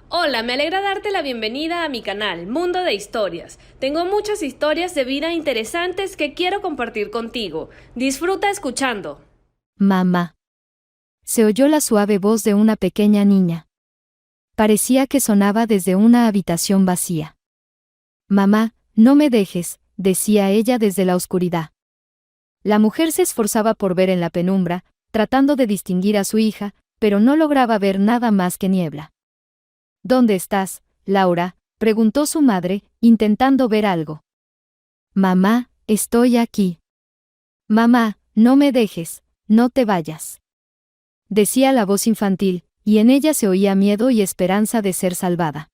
Hola, me alegra darte la bienvenida a mi canal, Mundo de Historias. Tengo muchas historias de vida interesantes que quiero compartir contigo. Disfruta escuchando. Mamá. Se oyó la suave voz de una pequeña niña. Parecía que sonaba desde una habitación vacía. Mamá, no me dejes, decía ella desde la oscuridad. La mujer se esforzaba por ver en la penumbra, tratando de distinguir a su hija, pero no lograba ver nada más que niebla. ¿Dónde estás, Laura?, preguntó su madre, intentando ver algo. Mamá, estoy aquí. Mamá, no me dejes, no te vayas. Decía la voz infantil, y en ella se oía miedo y esperanza de ser salvada.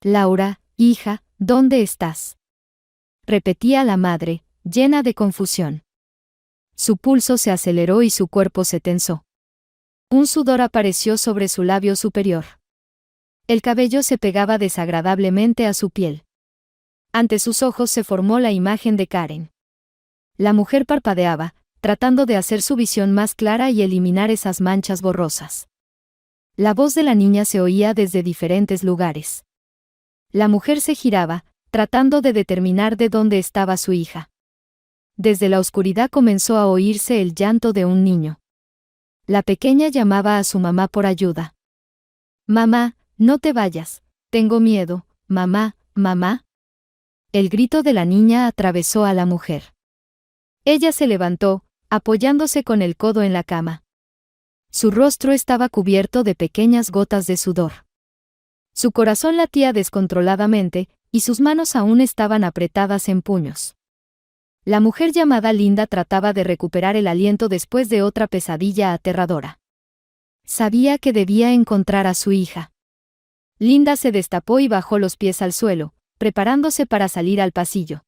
Laura, hija, ¿dónde estás?, repetía la madre, llena de confusión. Su pulso se aceleró y su cuerpo se tensó. Un sudor apareció sobre su labio superior. El cabello se pegaba desagradablemente a su piel. Ante sus ojos se formó la imagen de Karen. La mujer parpadeaba, tratando de hacer su visión más clara y eliminar esas manchas borrosas. La voz de la niña se oía desde diferentes lugares. La mujer se giraba, tratando de determinar de dónde estaba su hija. Desde la oscuridad comenzó a oírse el llanto de un niño. La pequeña llamaba a su mamá por ayuda. Mamá, no te vayas, tengo miedo, mamá, mamá. El grito de la niña atravesó a la mujer. Ella se levantó, apoyándose con el codo en la cama. Su rostro estaba cubierto de pequeñas gotas de sudor. Su corazón latía descontroladamente, y sus manos aún estaban apretadas en puños. La mujer llamada Linda trataba de recuperar el aliento después de otra pesadilla aterradora. Sabía que debía encontrar a su hija. Linda se destapó y bajó los pies al suelo, preparándose para salir al pasillo.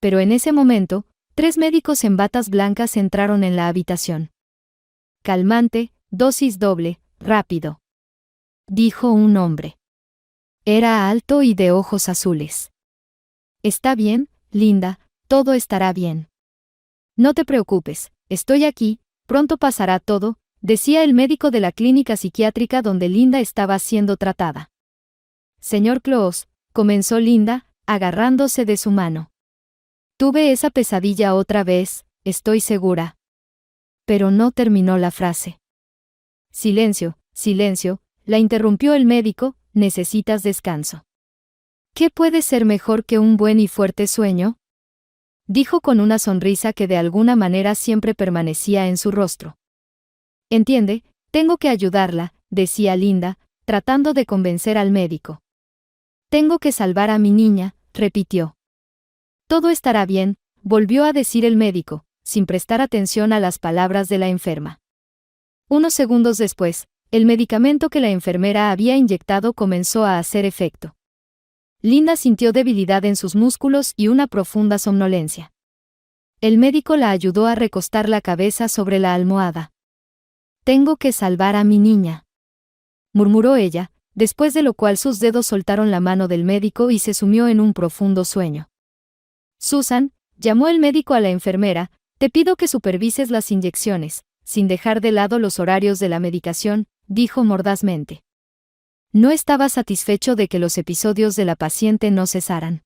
Pero en ese momento, 3 médicos en batas blancas entraron en la habitación. Calmante, dosis doble, rápido, dijo un hombre. Era alto y de ojos azules. Está bien, Linda, todo estará bien. No te preocupes, estoy aquí, pronto pasará todo, decía el médico de la clínica psiquiátrica donde Linda estaba siendo tratada. Señor Close, comenzó Linda, agarrándose de su mano. Tuve esa pesadilla otra vez, estoy segura. Pero no terminó la frase. Silencio, silencio, la interrumpió el médico, necesitas descanso. ¿Qué puede ser mejor que un buen y fuerte sueño?, dijo con una sonrisa que de alguna manera siempre permanecía en su rostro. Entiende, tengo que ayudarla, decía Linda, tratando de convencer al médico. Tengo que salvar a mi niña, repitió. Todo estará bien, volvió a decir el médico, sin prestar atención a las palabras de la enferma. Unos segundos después, el medicamento que la enfermera había inyectado comenzó a hacer efecto. Linda sintió debilidad en sus músculos y una profunda somnolencia. El médico la ayudó a recostar la cabeza sobre la almohada. Tengo que salvar a mi niña, murmuró ella, después de lo cual sus dedos soltaron la mano del médico y se sumió en un profundo sueño. Susan, llamó el médico a la enfermera, te pido que supervises las inyecciones, sin dejar de lado los horarios de la medicación, dijo mordazmente. No estaba satisfecho de que los episodios de la paciente no cesaran.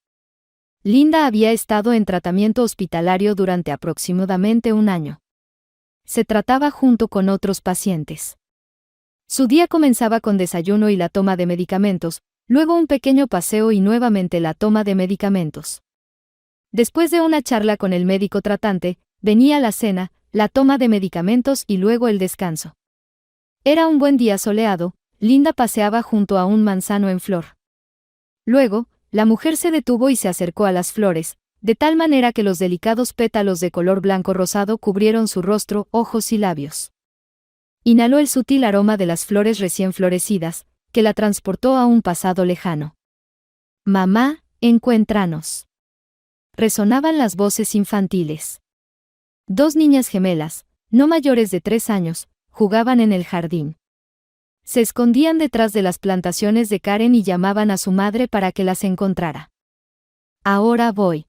Linda había estado en tratamiento hospitalario durante aproximadamente 1 año. Se trataba junto con otros pacientes. Su día comenzaba con desayuno y la toma de medicamentos, luego un pequeño paseo y nuevamente la toma de medicamentos. Después de una charla con el médico tratante, venía la cena, la toma de medicamentos y luego el descanso. Era un buen día soleado, Linda paseaba junto a un manzano en flor. Luego, la mujer se detuvo y se acercó a las flores, de tal manera que los delicados pétalos de color blanco rosado cubrieron su rostro, ojos y labios. Inhaló el sutil aroma de las flores recién florecidas, que la transportó a un pasado lejano. Mamá, encuéntranos. Resonaban las voces infantiles. 2 niñas gemelas, no mayores de 3 años, jugaban en el jardín. Se escondían detrás de las plantaciones de Karen y llamaban a su madre para que las encontrara. Ahora voy,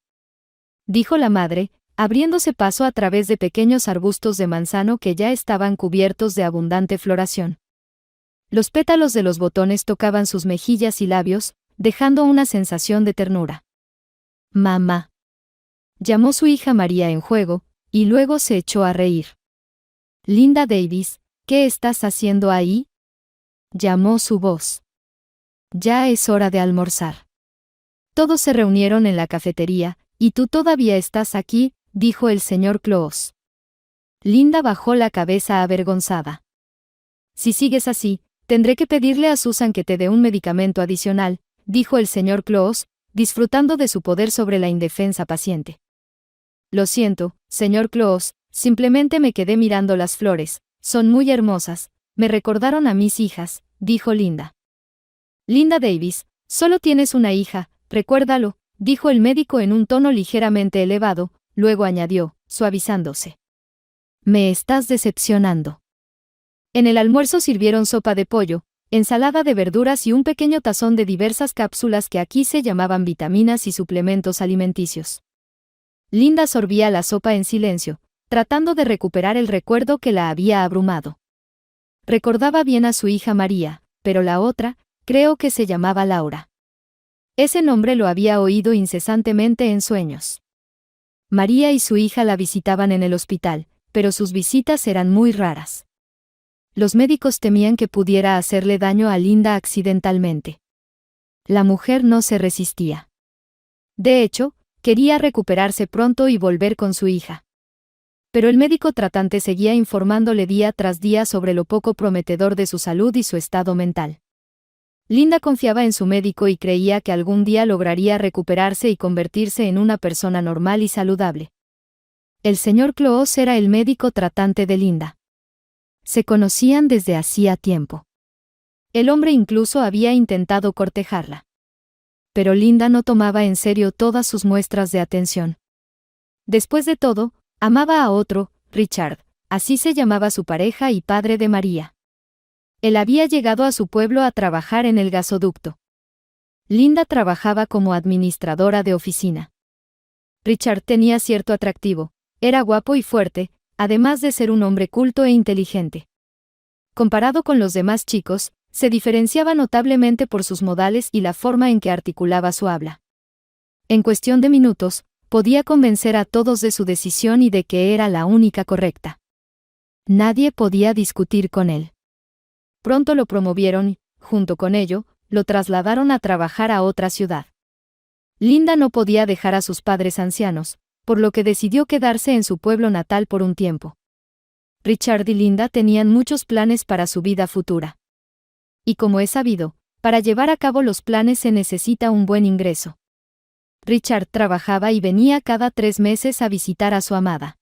dijo la madre, abriéndose paso a través de pequeños arbustos de manzano que ya estaban cubiertos de abundante floración. Los pétalos de los botones tocaban sus mejillas y labios, dejando una sensación de ternura. «Mamá», llamó su hija María en juego, y luego se echó a reír. «Linda Davis, ¿qué estás haciendo ahí?», llamó su voz. «Ya es hora de almorzar». Todos se reunieron en la cafetería, «¿Y tú todavía estás aquí?», dijo el señor Claus. Linda bajó la cabeza avergonzada. «Si sigues así, tendré que pedirle a Susan que te dé un medicamento adicional», dijo el señor Claus, disfrutando de su poder sobre la indefensa paciente. «Lo siento, señor Claus, simplemente me quedé mirando las flores, son muy hermosas, me recordaron a mis hijas», dijo Linda. «Linda Davis, solo tienes una hija, recuérdalo», dijo el médico en un tono ligeramente elevado, luego añadió, suavizándose. «Me estás decepcionando». En el almuerzo sirvieron sopa de pollo, ensalada de verduras y un pequeño tazón de diversas cápsulas que aquí se llamaban vitaminas y suplementos alimenticios. Linda sorbía la sopa en silencio, tratando de recuperar el recuerdo que la había abrumado. Recordaba bien a su hija María, pero la otra, creo que se llamaba Laura. Ese nombre lo había oído incesantemente en sueños. María y su hija la visitaban en el hospital, pero sus visitas eran muy raras. Los médicos temían que pudiera hacerle daño a Linda accidentalmente. La mujer no se resistía. De hecho, quería recuperarse pronto y volver con su hija. Pero el médico tratante seguía informándole día tras día sobre lo poco prometedor de su salud y su estado mental. Linda confiaba en su médico y creía que algún día lograría recuperarse y convertirse en una persona normal y saludable. El señor Claus era el médico tratante de Linda. Se conocían desde hacía tiempo. El hombre incluso había intentado cortejarla. Pero Linda no tomaba en serio todas sus muestras de atención. Después de todo, amaba a otro, Richard, así se llamaba su pareja y padre de María. Él había llegado a su pueblo a trabajar en el gasoducto. Linda trabajaba como administradora de oficina. Richard tenía cierto atractivo, era guapo y fuerte, además de ser un hombre culto e inteligente. Comparado con los demás chicos, se diferenciaba notablemente por sus modales y la forma en que articulaba su habla. En cuestión de minutos, podía convencer a todos de su decisión y de que era la única correcta. Nadie podía discutir con él. Pronto lo promovieron y, junto con ello, lo trasladaron a trabajar a otra ciudad. Linda no podía dejar a sus padres ancianos, por lo que decidió quedarse en su pueblo natal por un tiempo. Richard y Linda tenían muchos planes para su vida futura. Y como es sabido, para llevar a cabo los planes se necesita un buen ingreso. Richard trabajaba y venía cada 3 meses a visitar a su amada.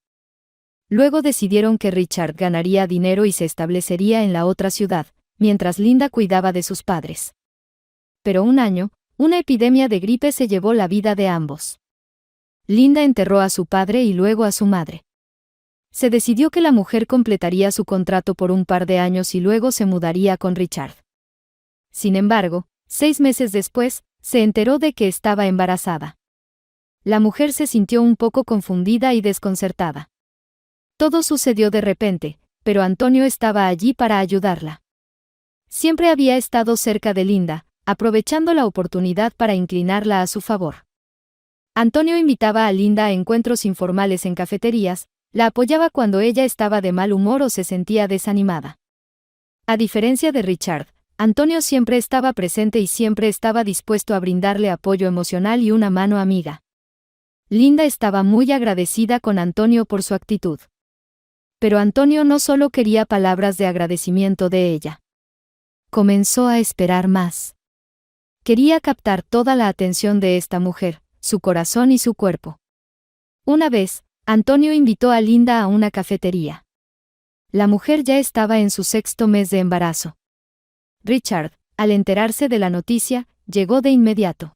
Luego decidieron que Richard ganaría dinero y se establecería en la otra ciudad, mientras Linda cuidaba de sus padres. Pero un año, una epidemia de gripe se llevó la vida de ambos. Linda enterró a su padre y luego a su madre. Se decidió que la mujer completaría su contrato por un par de años y luego se mudaría con Richard. Sin embargo, 6 meses después, se enteró de que estaba embarazada. La mujer se sintió un poco confundida y desconcertada. Todo sucedió de repente, pero Antonio estaba allí para ayudarla. Siempre había estado cerca de Linda, aprovechando la oportunidad para inclinarla a su favor. Antonio invitaba a Linda a encuentros informales en cafeterías, la apoyaba cuando ella estaba de mal humor o se sentía desanimada. A diferencia de Richard, Antonio siempre estaba presente y siempre estaba dispuesto a brindarle apoyo emocional y una mano amiga. Linda estaba muy agradecida con Antonio por su actitud. Pero Antonio no solo quería palabras de agradecimiento de ella. Comenzó a esperar más. Quería captar toda la atención de esta mujer, su corazón y su cuerpo. Una vez, Antonio invitó a Linda a una cafetería. La mujer ya estaba en su 6º mes de embarazo. Richard, al enterarse de la noticia, llegó de inmediato.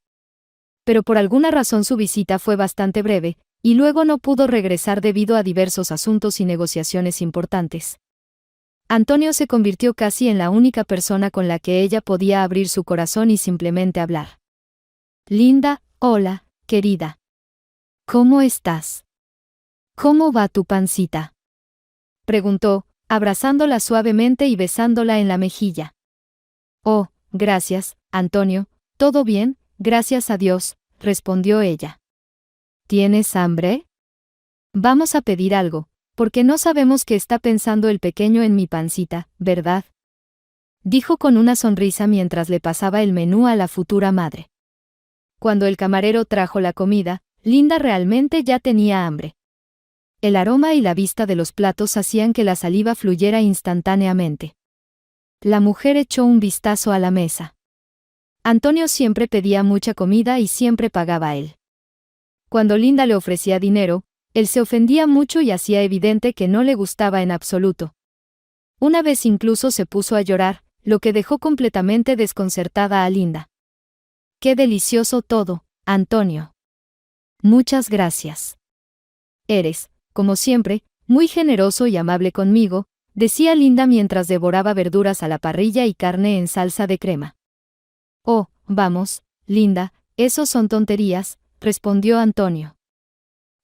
Pero por alguna razón su visita fue bastante breve, y luego no pudo regresar debido a diversos asuntos y negociaciones importantes. Antonio se convirtió casi en la única persona con la que ella podía abrir su corazón y simplemente hablar. Linda, hola, querida. ¿Cómo estás? ¿Cómo va tu pancita?, preguntó, abrazándola suavemente y besándola en la mejilla. Oh, gracias, Antonio, todo bien, gracias a Dios, respondió ella. ¿Tienes hambre? Vamos a pedir algo, porque no sabemos qué está pensando el pequeño en mi pancita, ¿verdad? Dijo con una sonrisa mientras le pasaba el menú a la futura madre. Cuando el camarero trajo la comida, Linda realmente ya tenía hambre. El aroma y la vista de los platos hacían que la saliva fluyera instantáneamente. La mujer echó un vistazo a la mesa. Antonio siempre pedía mucha comida y siempre pagaba él. Cuando Linda le ofrecía dinero, él se ofendía mucho y hacía evidente que no le gustaba en absoluto. Una vez incluso se puso a llorar, lo que dejó completamente desconcertada a Linda. ¡Qué delicioso todo, Antonio! Muchas gracias. Eres, como siempre, muy generoso y amable conmigo, decía Linda mientras devoraba verduras a la parrilla y carne en salsa de crema. Oh, vamos, Linda, esos son tonterías, respondió Antonio.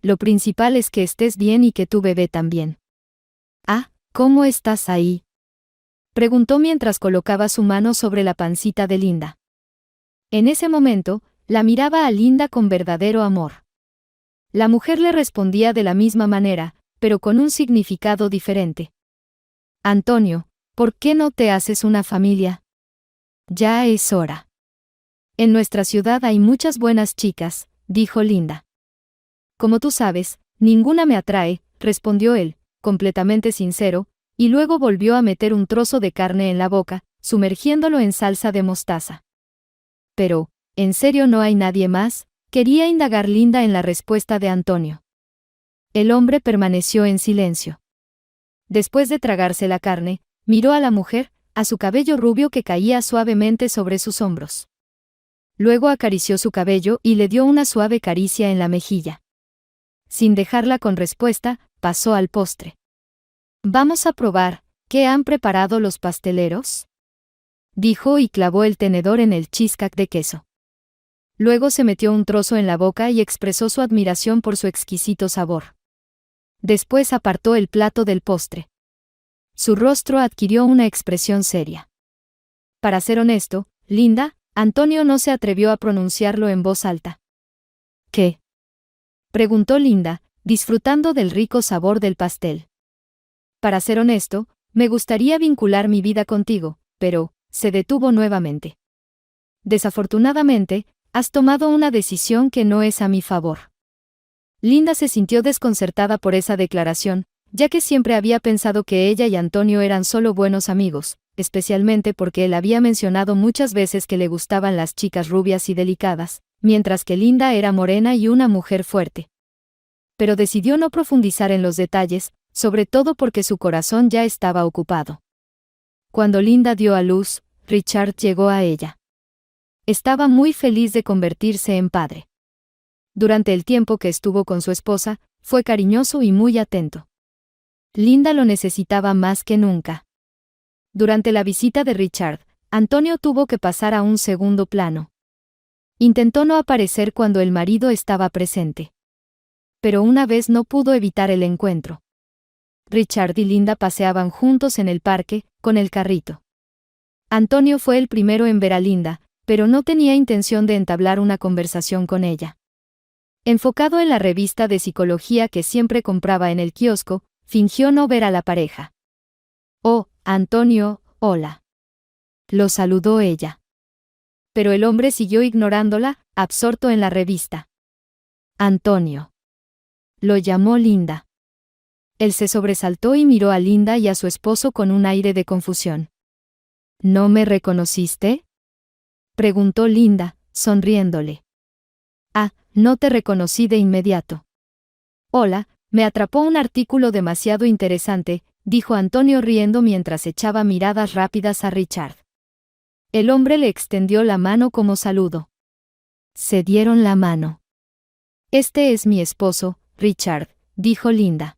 Lo principal es que estés bien y que tu bebé también. Ah, ¿cómo estás ahí? Preguntó mientras colocaba su mano sobre la pancita de Linda. En ese momento, la miraba a Linda con verdadero amor. La mujer le respondía de la misma manera, pero con un significado diferente. Antonio, ¿por qué no te haces una familia? Ya es hora. En nuestra ciudad hay muchas buenas chicas, dijo Linda. Como tú sabes, ninguna me atrae, respondió él, completamente sincero, y luego volvió a meter un trozo de carne en la boca, sumergiéndolo en salsa de mostaza. Pero, ¿en serio no hay nadie más? Quería indagar Linda en la respuesta de Antonio. El hombre permaneció en silencio. Después de tragarse la carne, miró a la mujer, a su cabello rubio que caía suavemente sobre sus hombros. Luego acarició su cabello y le dio una suave caricia en la mejilla. Sin dejarla con respuesta, pasó al postre. Vamos a probar, ¿qué han preparado los pasteleros? Dijo y clavó el tenedor en el cheesecake de queso. Luego se metió un trozo en la boca y expresó su admiración por su exquisito sabor. Después apartó el plato del postre. Su rostro adquirió una expresión seria. Para ser honesto, Linda, Antonio no se atrevió a pronunciarlo en voz alta. ¿Qué? Preguntó Linda, disfrutando del rico sabor del pastel. Para ser honesto, me gustaría vincular mi vida contigo, pero, se detuvo nuevamente. Desafortunadamente, has tomado una decisión que no es a mi favor. Linda se sintió desconcertada por esa declaración, ya que siempre había pensado que ella y Antonio eran solo buenos amigos, especialmente porque él había mencionado muchas veces que le gustaban las chicas rubias y delicadas, mientras que Linda era morena y una mujer fuerte. Pero decidió no profundizar en los detalles, sobre todo porque su corazón ya estaba ocupado. Cuando Linda dio a luz, Richard llegó a ella. Estaba muy feliz de convertirse en padre. Durante el tiempo que estuvo con su esposa, fue cariñoso y muy atento. Linda lo necesitaba más que nunca. Durante la visita de Richard, Antonio tuvo que pasar a un segundo plano. Intentó no aparecer cuando el marido estaba presente. Pero una vez no pudo evitar el encuentro. Richard y Linda paseaban juntos en el parque, con el carrito. Antonio fue el primero en ver a Linda, pero no tenía intención de entablar una conversación con ella. Enfocado en la revista de psicología que siempre compraba en el kiosco, fingió no ver a la pareja. Oh, Antonio, hola. Lo saludó ella. Pero el hombre siguió ignorándola, absorto en la revista. Antonio. Lo llamó Linda. Él se sobresaltó y miró a Linda y a su esposo con un aire de confusión. ¿No me reconociste? Preguntó Linda, sonriéndole. Ah, no te reconocí de inmediato. Hola, me atrapó un artículo demasiado interesante, dijo Antonio riendo mientras echaba miradas rápidas a Richard. El hombre le extendió la mano como saludo. Se dieron la mano. Este es mi esposo, Richard, dijo Linda.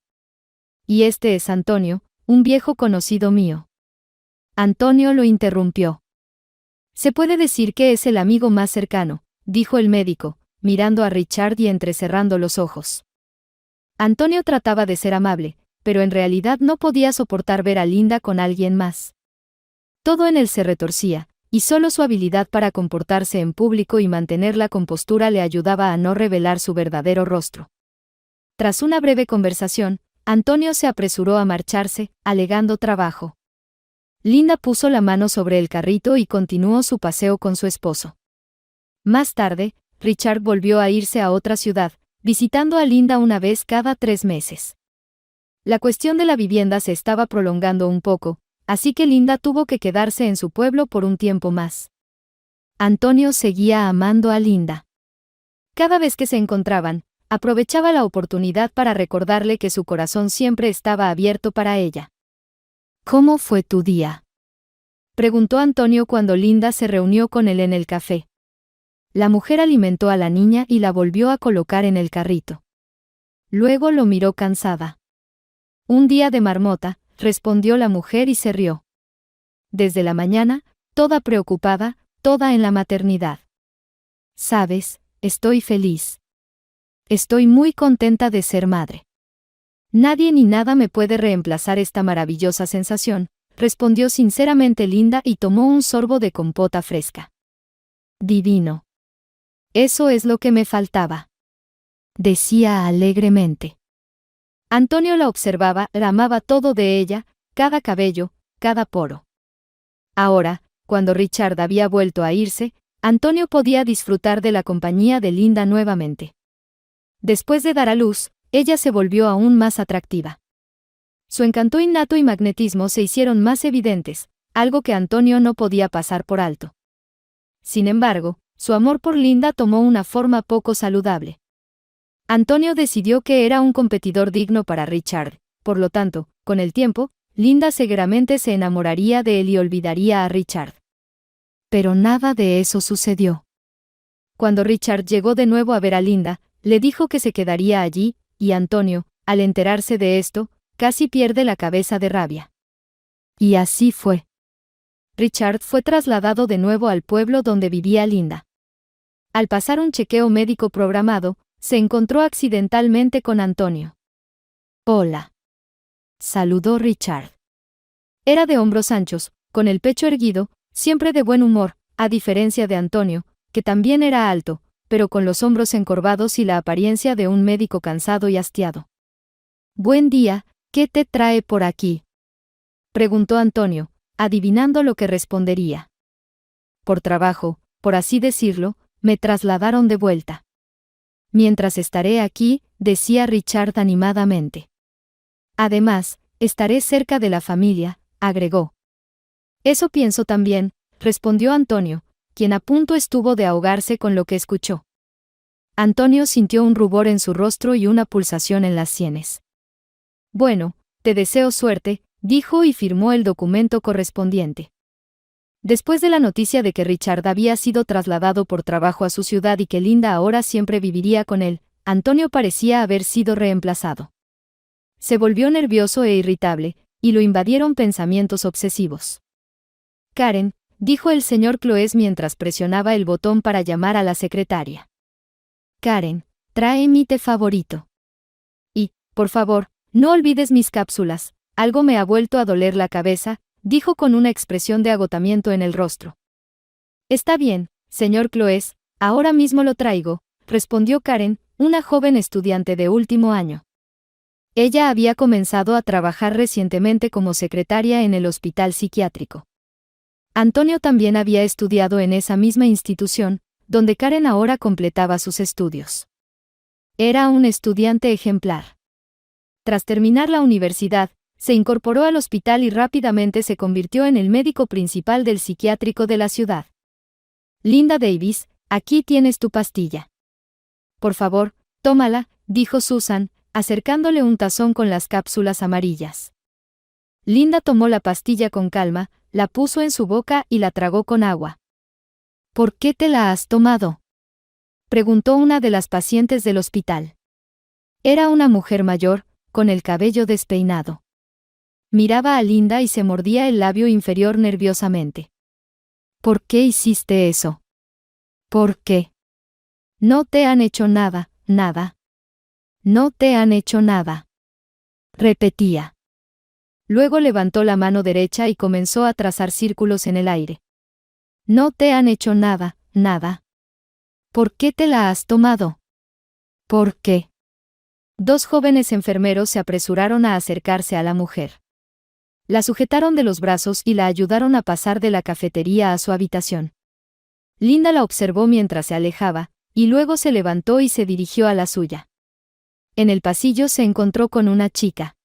Y este es Antonio, un viejo conocido mío. Antonio lo interrumpió. Se puede decir que es el amigo más cercano, dijo el médico, mirando a Richard y entrecerrando los ojos. Antonio trataba de ser amable, pero en realidad no podía soportar ver a Linda con alguien más. Todo en él se retorcía, y solo su habilidad para comportarse en público y mantener la compostura le ayudaba a no revelar su verdadero rostro. Tras una breve conversación, Antonio se apresuró a marcharse, alegando trabajo. Linda puso la mano sobre el carrito y continuó su paseo con su esposo. Más tarde, Richard volvió a irse a otra ciudad, visitando a Linda una vez cada 3 meses. La cuestión de la vivienda se estaba prolongando un poco, así que Linda tuvo que quedarse en su pueblo por un tiempo más. Antonio seguía amando a Linda. Cada vez que se encontraban, aprovechaba la oportunidad para recordarle que su corazón siempre estaba abierto para ella. ¿Cómo fue tu día?, preguntó Antonio cuando Linda se reunió con él en el café. La mujer alimentó a la niña y la volvió a colocar en el carrito. Luego lo miró cansada. Un día de marmota, respondió la mujer y se rió. Desde la mañana, toda preocupada, toda en la maternidad. Sabes, estoy feliz. Estoy muy contenta de ser madre. Nadie ni nada me puede reemplazar esta maravillosa sensación, respondió sinceramente Linda y tomó un sorbo de compota fresca. Divino. Eso es lo que me faltaba, decía alegremente. Antonio la observaba, la amaba todo de ella, cada cabello, cada poro. Ahora, cuando Richard había vuelto a irse, Antonio podía disfrutar de la compañía de Linda nuevamente. Después de dar a luz, ella se volvió aún más atractiva. Su encanto innato y magnetismo se hicieron más evidentes, algo que Antonio no podía pasar por alto. Sin embargo, su amor por Linda tomó una forma poco saludable. Antonio decidió que era un competidor digno para Richard, por lo tanto, con el tiempo, Linda seguramente se enamoraría de él y olvidaría a Richard. Pero nada de eso sucedió. Cuando Richard llegó de nuevo a ver a Linda, le dijo que se quedaría allí, y Antonio, al enterarse de esto, casi pierde la cabeza de rabia. Y así fue. Richard fue trasladado de nuevo al pueblo donde vivía Linda. Al pasar un chequeo médico programado, se encontró accidentalmente con Antonio. «Hola», saludó Richard. Era de hombros anchos, con el pecho erguido, siempre de buen humor, a diferencia de Antonio, que también era alto, pero con los hombros encorvados y la apariencia de un médico cansado y hastiado. «Buen día, ¿qué te trae por aquí?», preguntó Antonio, adivinando lo que respondería. «Por trabajo, por así decirlo, me trasladaron de vuelta». «Mientras estaré aquí», decía Richard animadamente. «Además, estaré cerca de la familia», agregó. «Eso pienso también», respondió Antonio, quien a punto estuvo de ahogarse con lo que escuchó. Antonio sintió un rubor en su rostro y una pulsación en las sienes. «Bueno, te deseo suerte», dijo y firmó el documento correspondiente. Después de la noticia de que Richard había sido trasladado por trabajo a su ciudad y que Linda ahora siempre viviría con él, Antonio parecía haber sido reemplazado. Se volvió nervioso e irritable, y lo invadieron pensamientos obsesivos. «Karen», dijo el señor Cloes mientras presionaba el botón para llamar a la secretaria. «Karen, trae mi té favorito. Y, por favor, no olvides mis cápsulas, algo me ha vuelto a doler la cabeza», dijo con una expresión de agotamiento en el rostro. «Está bien, señor Cloes, ahora mismo lo traigo», respondió Karen, una joven estudiante de último año. Ella había comenzado a trabajar recientemente como secretaria en el hospital psiquiátrico. Antonio también había estudiado en esa misma institución, donde Karen ahora completaba sus estudios. Era un estudiante ejemplar. Tras terminar la universidad, se incorporó al hospital y rápidamente se convirtió en el médico principal del psiquiátrico de la ciudad. «Linda Davis, aquí tienes tu pastilla. Por favor, tómala», dijo Susan, acercándole un tazón con las cápsulas amarillas. Linda tomó la pastilla con calma, la puso en su boca y la tragó con agua. «¿Por qué te la has tomado?», preguntó una de las pacientes del hospital. Era una mujer mayor, con el cabello despeinado. Miraba a Linda y se mordía el labio inferior nerviosamente. «¿Por qué hiciste eso?». «¿Por qué?». «No te han hecho nada, nada». «No te han hecho nada», repetía. Luego levantó la mano derecha y comenzó a trazar círculos en el aire. No te han hecho nada, nada. ¿Por qué te la has tomado? ¿Por qué? Dos jóvenes enfermeros se apresuraron a acercarse a la mujer. La sujetaron de los brazos y la ayudaron a pasar de la cafetería a su habitación. Linda la observó mientras se alejaba, y luego se levantó y se dirigió a la suya. En el pasillo se encontró con una chica.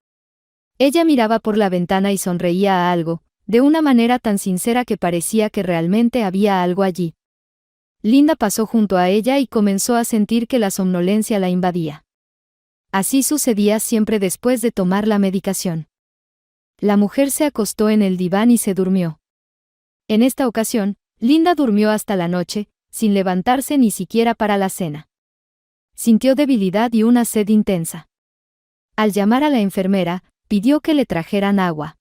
Ella miraba por la ventana y sonreía a algo, de una manera tan sincera que parecía que realmente había algo allí. Linda pasó junto a ella y comenzó a sentir que la somnolencia la invadía. Así sucedía siempre después de tomar la medicación. La mujer se acostó en el diván y se durmió. En esta ocasión, Linda durmió hasta la noche, sin levantarse ni siquiera para la cena. Sintió debilidad y una sed intensa. Al llamar a la enfermera, pidió que le trajeran agua.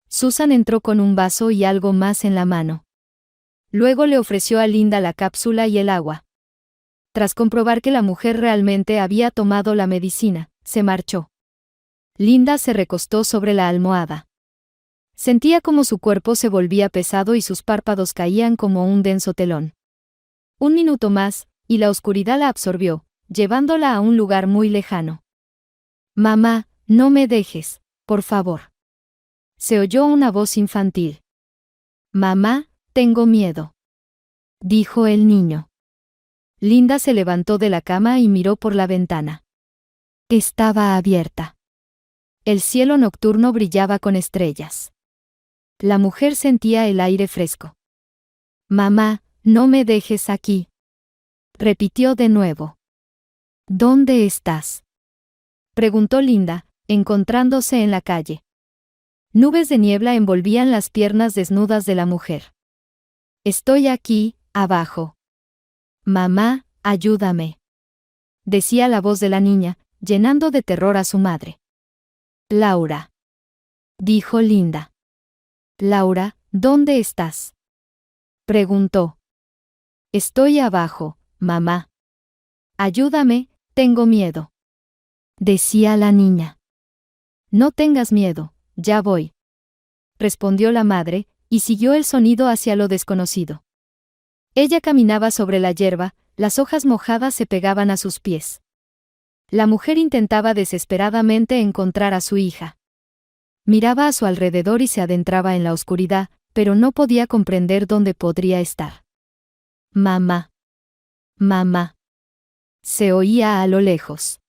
Susan entró con un vaso y algo más en la mano. Luego le ofreció a Linda la cápsula y el agua. Tras comprobar que la mujer realmente había tomado la medicina, se marchó. Linda se recostó sobre la almohada. Sentía como su cuerpo se volvía pesado y sus párpados caían como un denso telón. Un minuto más, y la oscuridad la absorbió, llevándola a un lugar muy lejano. «Mamá, no me dejes, por favor». Se oyó una voz infantil. «Mamá, tengo miedo», dijo el niño. Linda se levantó de la cama y miró por la ventana. Estaba abierta. El cielo nocturno brillaba con estrellas. La mujer sentía el aire fresco. «Mamá, no me dejes aquí», repitió de nuevo. «¿Dónde estás?», preguntó Linda, encontrándose en la calle. Nubes de niebla envolvían las piernas desnudas de la mujer. «Estoy aquí, abajo. Mamá, ayúdame», decía la voz de la niña, llenando de terror a su madre. «Laura», dijo Linda. «Laura, ¿dónde estás?», preguntó. «Estoy abajo, mamá. Ayúdame, tengo miedo», decía la niña. «No tengas miedo, ya voy», respondió la madre, y siguió el sonido hacia lo desconocido. Ella caminaba sobre la hierba, las hojas mojadas se pegaban a sus pies. La mujer intentaba desesperadamente encontrar a su hija. Miraba a su alrededor y se adentraba en la oscuridad, pero no podía comprender dónde podría estar. «Mamá. Mamá». Se oía a lo lejos.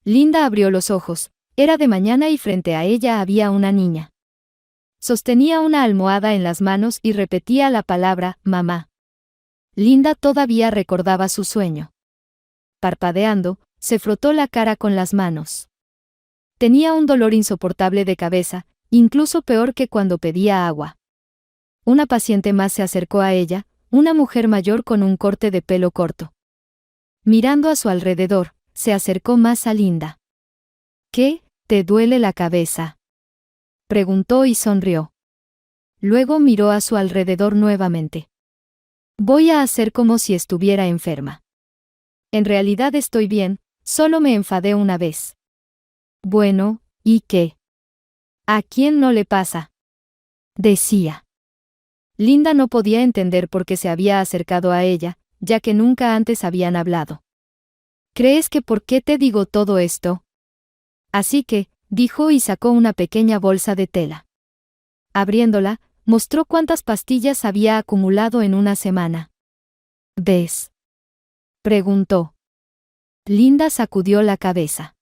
Linda abrió los ojos. Era de mañana y frente a ella había una niña. Sostenía una almohada en las manos y repetía la palabra «mamá». Linda todavía recordaba su sueño. Parpadeando, se frotó la cara con las manos. Tenía un dolor insoportable de cabeza, incluso peor que cuando pedía agua. Una paciente más se acercó a ella, una mujer mayor con un corte de pelo corto. Mirando a su alrededor, se acercó más a Linda. «¿Qué, te duele la cabeza?», preguntó y sonrió. Luego miró a su alrededor nuevamente. «Voy a hacer como si estuviera enferma. En realidad estoy bien, solo me enfadé una vez». «Bueno, ¿y qué? ¿A quién no le pasa?», decía. Linda no podía entender por qué se había acercado a ella, ya que nunca antes habían hablado. «¿Crees que por qué te digo todo esto?». «Así que», dijo y sacó una pequeña bolsa de tela. Abriéndola, mostró cuántas pastillas había acumulado en una semana. «¿Ves?», preguntó. Linda sacudió la cabeza.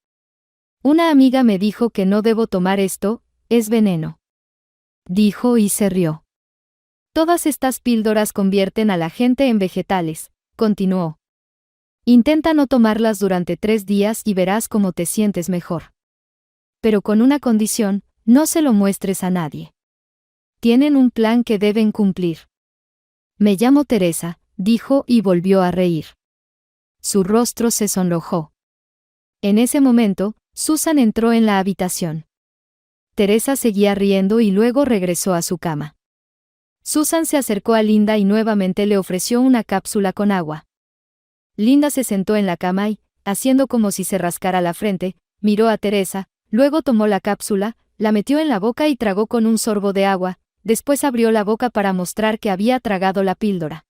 «Una amiga me dijo que no debo tomar esto, es veneno», dijo y se rió. «Todas estas píldoras convierten a la gente en vegetales», continuó. «Intenta no tomarlas durante 3 días y verás cómo te sientes mejor. Pero con una condición, no se lo muestres a nadie. Tienen un plan que deben cumplir». «Me llamo Teresa», dijo y volvió a reír. Su rostro se sonrojó. En ese momento, Susan entró en la habitación. Teresa seguía riendo y luego regresó a su cama. Susan se acercó a Linda y nuevamente le ofreció una cápsula con agua. Linda se sentó en la cama y, haciendo como si se rascara la frente, miró a Teresa, luego tomó la cápsula, la metió en la boca y tragó con un sorbo de agua, después abrió la boca para mostrar que había tragado la píldora.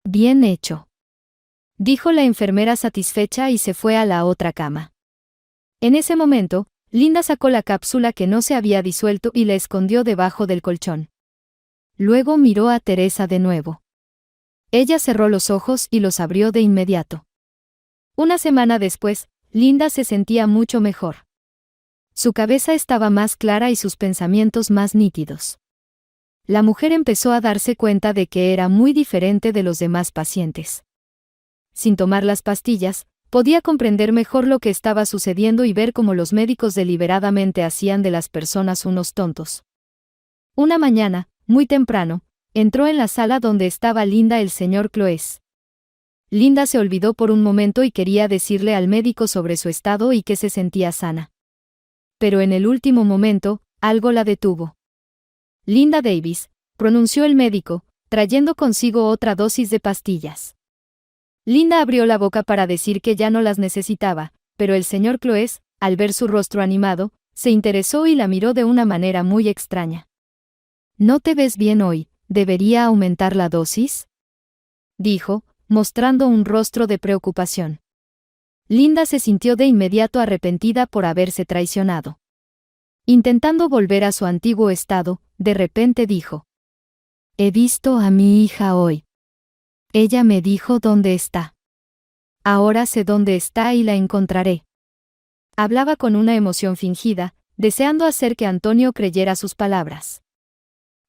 Bien hecho, dijo la enfermera satisfecha y se fue a la otra cama. En ese momento, Linda sacó la cápsula que no se había disuelto y la escondió debajo del colchón. Luego miró a Teresa de nuevo. Ella cerró los ojos y los abrió de inmediato. Una semana después, Linda se sentía mucho mejor. Su cabeza estaba más clara y sus pensamientos más nítidos. La mujer empezó a darse cuenta de que era muy diferente de los demás pacientes. Sin tomar las pastillas, podía comprender mejor lo que estaba sucediendo y ver cómo los médicos deliberadamente hacían de las personas unos tontos. Una mañana, muy temprano, entró en la sala donde estaba Linda el señor Cloes. Linda se olvidó por un momento y quería decirle al médico sobre su estado y que se sentía sana. Pero en el último momento, algo la detuvo. Linda Davis, pronunció el médico, trayendo consigo otra dosis de pastillas. Linda abrió la boca para decir que ya no las necesitaba, pero el señor Cloes, al ver su rostro animado, se interesó y la miró de una manera muy extraña. «¿No te ves bien hoy? ¿Debería aumentar la dosis?», dijo, mostrando un rostro de preocupación. Linda se sintió de inmediato arrepentida por haberse traicionado. Intentando volver a su antiguo estado, de repente dijo: «He visto a mi hija hoy. Ella me dijo dónde está. Ahora sé dónde está y la encontraré». Hablaba con una emoción fingida, deseando hacer que Antonio creyera sus palabras.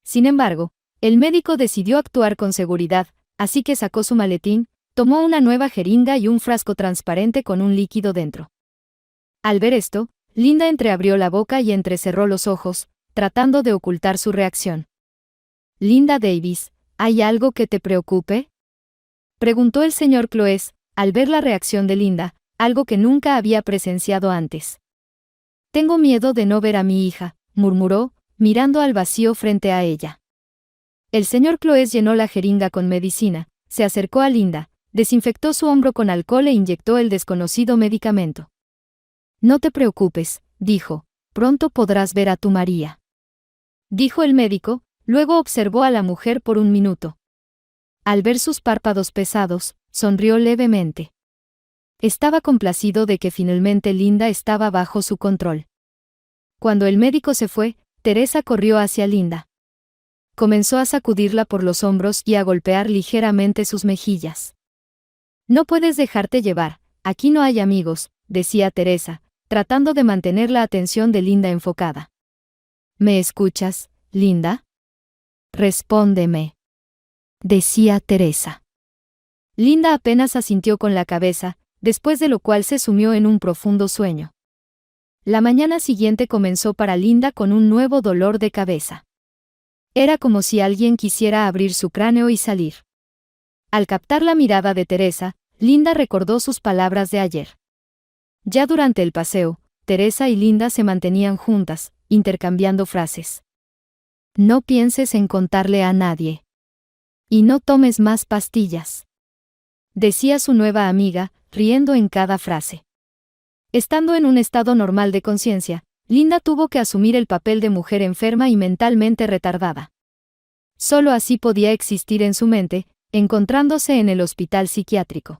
Sin embargo, el médico decidió actuar con seguridad, así que sacó su maletín, tomó una nueva jeringa y un frasco transparente con un líquido dentro. Al ver esto, Linda entreabrió la boca y entrecerró los ojos, tratando de ocultar su reacción. «Linda Davis, ¿hay algo que te preocupe?», preguntó el señor Cloes, al ver la reacción de Linda, algo que nunca había presenciado antes. «Tengo miedo de no ver a mi hija», murmuró, mirando al vacío frente a ella. El señor Cloes llenó la jeringa con medicina, se acercó a Linda, desinfectó su hombro con alcohol e inyectó el desconocido medicamento. «No te preocupes», dijo, «pronto podrás ver a tu María», dijo el médico, luego observó a la mujer por un minuto. Al ver sus párpados pesados, sonrió levemente. Estaba complacido de que finalmente Linda estaba bajo su control. Cuando el médico se fue, Teresa corrió hacia Linda. Comenzó a sacudirla por los hombros y a golpear ligeramente sus mejillas. «No puedes dejarte llevar, aquí no hay amigos», decía Teresa, tratando de mantener la atención de Linda enfocada. «¿Me escuchas, Linda? Respóndeme», decía Teresa. Linda apenas asintió con la cabeza, después de lo cual se sumió en un profundo sueño. La mañana siguiente comenzó para Linda con un nuevo dolor de cabeza. Era como si alguien quisiera abrir su cráneo y salir. Al captar la mirada de Teresa, Linda recordó sus palabras de ayer. Ya durante el paseo, Teresa y Linda se mantenían juntas, intercambiando frases. «No pienses en contarle a nadie. Y no tomes más pastillas», decía su nueva amiga, riendo en cada frase. Estando en un estado normal de conciencia, Linda tuvo que asumir el papel de mujer enferma y mentalmente retardada. Solo así podía existir en su mente, encontrándose en el hospital psiquiátrico.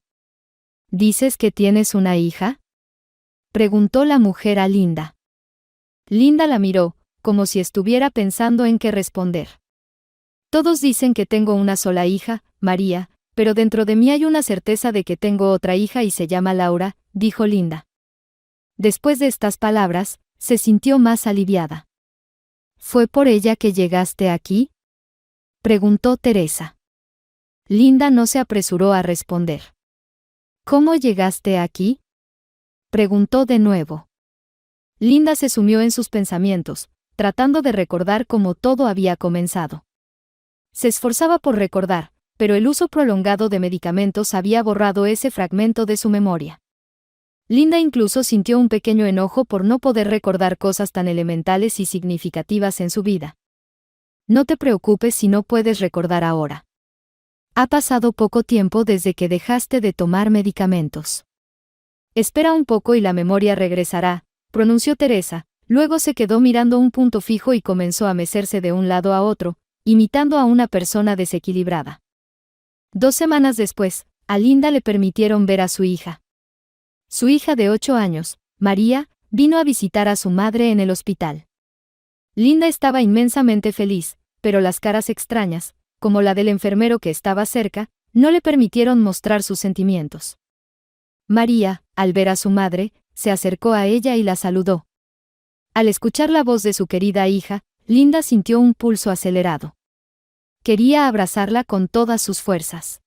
«¿Dices que tienes una hija?», preguntó la mujer a Linda. Linda la miró, como si estuviera pensando en qué responder. «Todos dicen que tengo una sola hija, María, pero dentro de mí hay una certeza de que tengo otra hija y se llama Laura», dijo Linda. Después de estas palabras, se sintió más aliviada. «¿Fue por ella que llegaste aquí?», preguntó Teresa. Linda no se apresuró a responder. «¿Cómo llegaste aquí?», preguntó de nuevo. Linda se sumió en sus pensamientos, tratando de recordar cómo todo había comenzado. Se esforzaba por recordar, pero el uso prolongado de medicamentos había borrado ese fragmento de su memoria. Linda incluso sintió un pequeño enojo por no poder recordar cosas tan elementales y significativas en su vida. «No te preocupes si no puedes recordar ahora. Ha pasado poco tiempo desde que dejaste de tomar medicamentos. Espera un poco y la memoria regresará», pronunció Teresa, luego se quedó mirando un punto fijo y comenzó a mecerse de un lado a otro, imitando a una persona desequilibrada. 2 semanas después, a Linda le permitieron ver a su hija. Su hija de 8 años, María, vino a visitar a su madre en el hospital. Linda estaba inmensamente feliz, pero las caras extrañas, como la del enfermero que estaba cerca, no le permitieron mostrar sus sentimientos. María, al ver a su madre, se acercó a ella y la saludó. Al escuchar la voz de su querida hija, Linda sintió un pulso acelerado. Quería abrazarla con todas sus fuerzas.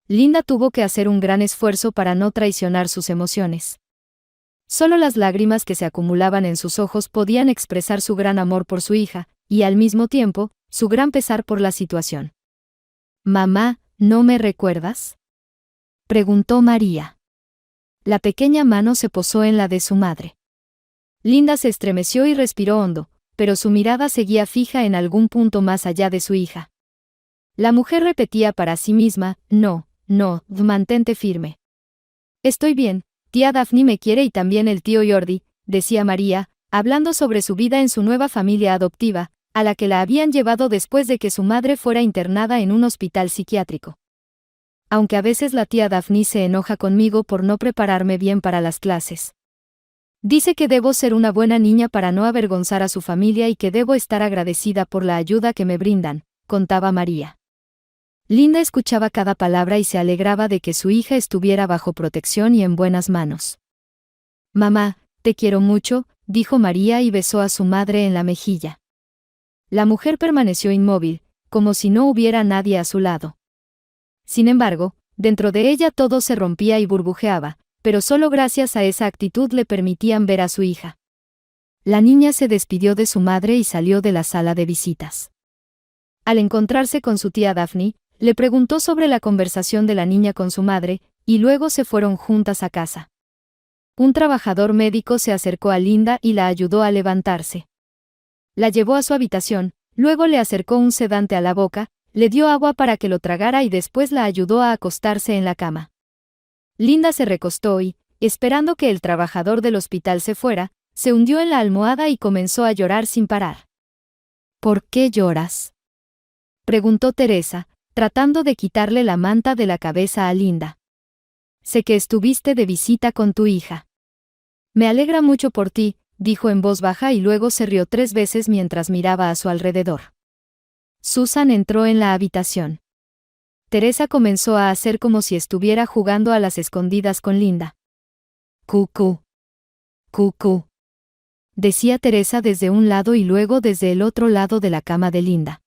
Linda tuvo que hacer un gran esfuerzo para no traicionar sus emociones. Solo las lágrimas que se acumulaban en sus ojos podían expresar su gran amor por su hija, y al mismo tiempo, su gran pesar por la situación. «Mamá, ¿no me recuerdas?», preguntó María. La pequeña mano se posó en la de su madre. Linda se estremeció y respiró hondo, pero su mirada seguía fija en algún punto más allá de su hija. La mujer repetía para sí misma: «No, no, mantente firme». «Estoy bien, tía Daphne me quiere y también el tío Jordi», decía María, hablando sobre su vida en su nueva familia adoptiva, a la que la habían llevado después de que su madre fuera internada en un hospital psiquiátrico. «Aunque a veces la tía Daphne se enoja conmigo por no prepararme bien para las clases. Dice que debo ser una buena niña para no avergonzar a su familia y que debo estar agradecida por la ayuda que me brindan», contaba María. Linda escuchaba cada palabra y se alegraba de que su hija estuviera bajo protección y en buenas manos. «Mamá, te quiero mucho», dijo María y besó a su madre en la mejilla. La mujer permaneció inmóvil, como si no hubiera nadie a su lado. Sin embargo, dentro de ella todo se rompía y burbujeaba, pero solo gracias a esa actitud le permitían ver a su hija. La niña se despidió de su madre y salió de la sala de visitas. Al encontrarse con su tía Daphne, le preguntó sobre la conversación de la niña con su madre, y luego se fueron juntas a casa. Un trabajador médico se acercó a Linda y la ayudó a levantarse. La llevó a su habitación, luego le acercó un sedante a la boca, le dio agua para que lo tragara y después la ayudó a acostarse en la cama. Linda se recostó y, esperando que el trabajador del hospital se fuera, se hundió en la almohada y comenzó a llorar sin parar. «¿Por qué lloras?», preguntó Teresa, tratando de quitarle la manta de la cabeza a Linda. «Sé que estuviste de visita con tu hija». «Me alegra mucho por ti», dijo en voz baja y luego se rió 3 veces mientras miraba a su alrededor. Susan entró en la habitación. Teresa comenzó a hacer como si estuviera jugando a las escondidas con Linda. «Cucú. Cucú», decía Teresa desde un lado y luego desde el otro lado de la cama de Linda.